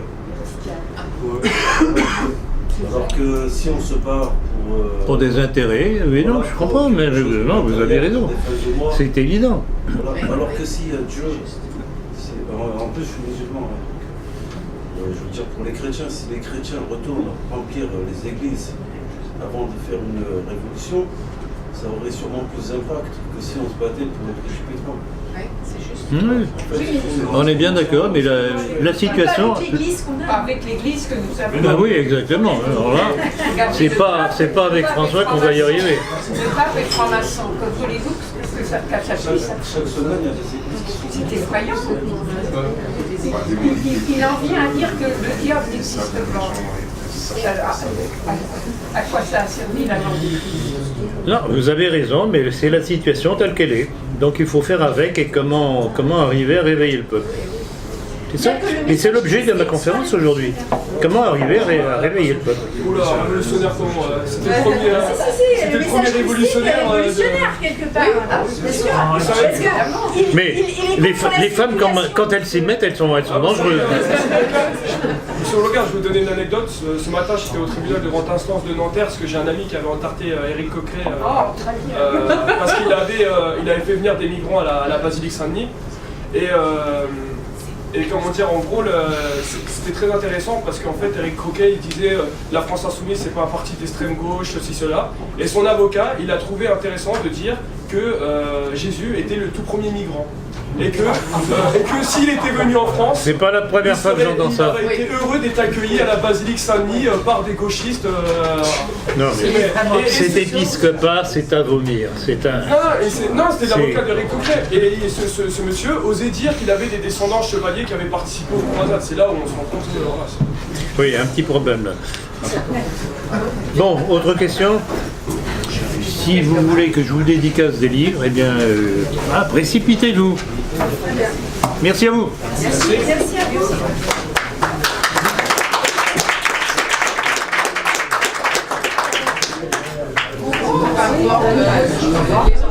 Alors que si on se bat pour des intérêts, oui, non, je comprends, mais non, vous avez raison. C'est évident. Voilà. Alors que si Dieu, en plus je suis musulman, je veux dire pour les chrétiens, si les chrétiens retournent remplir les églises avant de faire une révolution, ça aurait sûrement plus d'impact que si on se battait pour notre récupération. Oui, c'est juste. Oui. On est bien d'accord, mais la situation... Avec l'église que nous avons... Ah oui, exactement. Alors là, c'est pas avec François qu'on va y arriver. Le pape est franc-maçon. Comme voulez-vous que ça puisse... Chaque semaine, il y a des églises qui sont... C'est effrayant. Il en vient à dire que le diable n'existe pas. À quoi ça a servi la langue? Non, vous avez raison, mais c'est la situation telle qu'elle est. Donc il faut faire avec et comment arriver à réveiller le peuple. C'est ça. Et c'est l'objet de ma conférence aujourd'hui. Comment arriver à réveiller le peuple. Oula, révolutionnaire comment c'était le premier, c'était le premier révolutionnaire. Quelque part. Bien sûr. Parce que Mais les femmes, quand elles s'y mettent, elles sont dangereuses. Monsieur Logan, je vais vous donner une anecdote. Ce matin, j'étais au tribunal de grande instance de Nanterre parce que j'ai un ami qui avait entarté Éric Coqueret parce qu'il avait fait venir des migrants à la basilique Saint-Denis. Et comment dire, en gros, c'était très intéressant parce qu'en fait, Éric Coquet, il disait la France Insoumise, c'est pas un parti d'extrême gauche, ceci, cela. Et son avocat, il a trouvé intéressant de dire que Jésus était le tout premier migrant. Et que s'il était venu en France, c'est pas la première fois que j'entends ça. Il aurait été heureux d'être accueilli à la basilique Saint-Denis par des gauchistes. Non, mais cet épiscopat, c'est à vomir. C'est un. Non, c'était l'avocat d'Éric Coquet. Et ce monsieur osait dire qu'il avait des descendants chevaliers qui avaient participé aux croisades. C'est là où on se rend compte de leur race. Oui, il y a un petit problème là. Bon, autre question? Si vous voulez que je vous dédicace des livres, eh bien, précipitez-vous. Merci à vous. Merci à vous.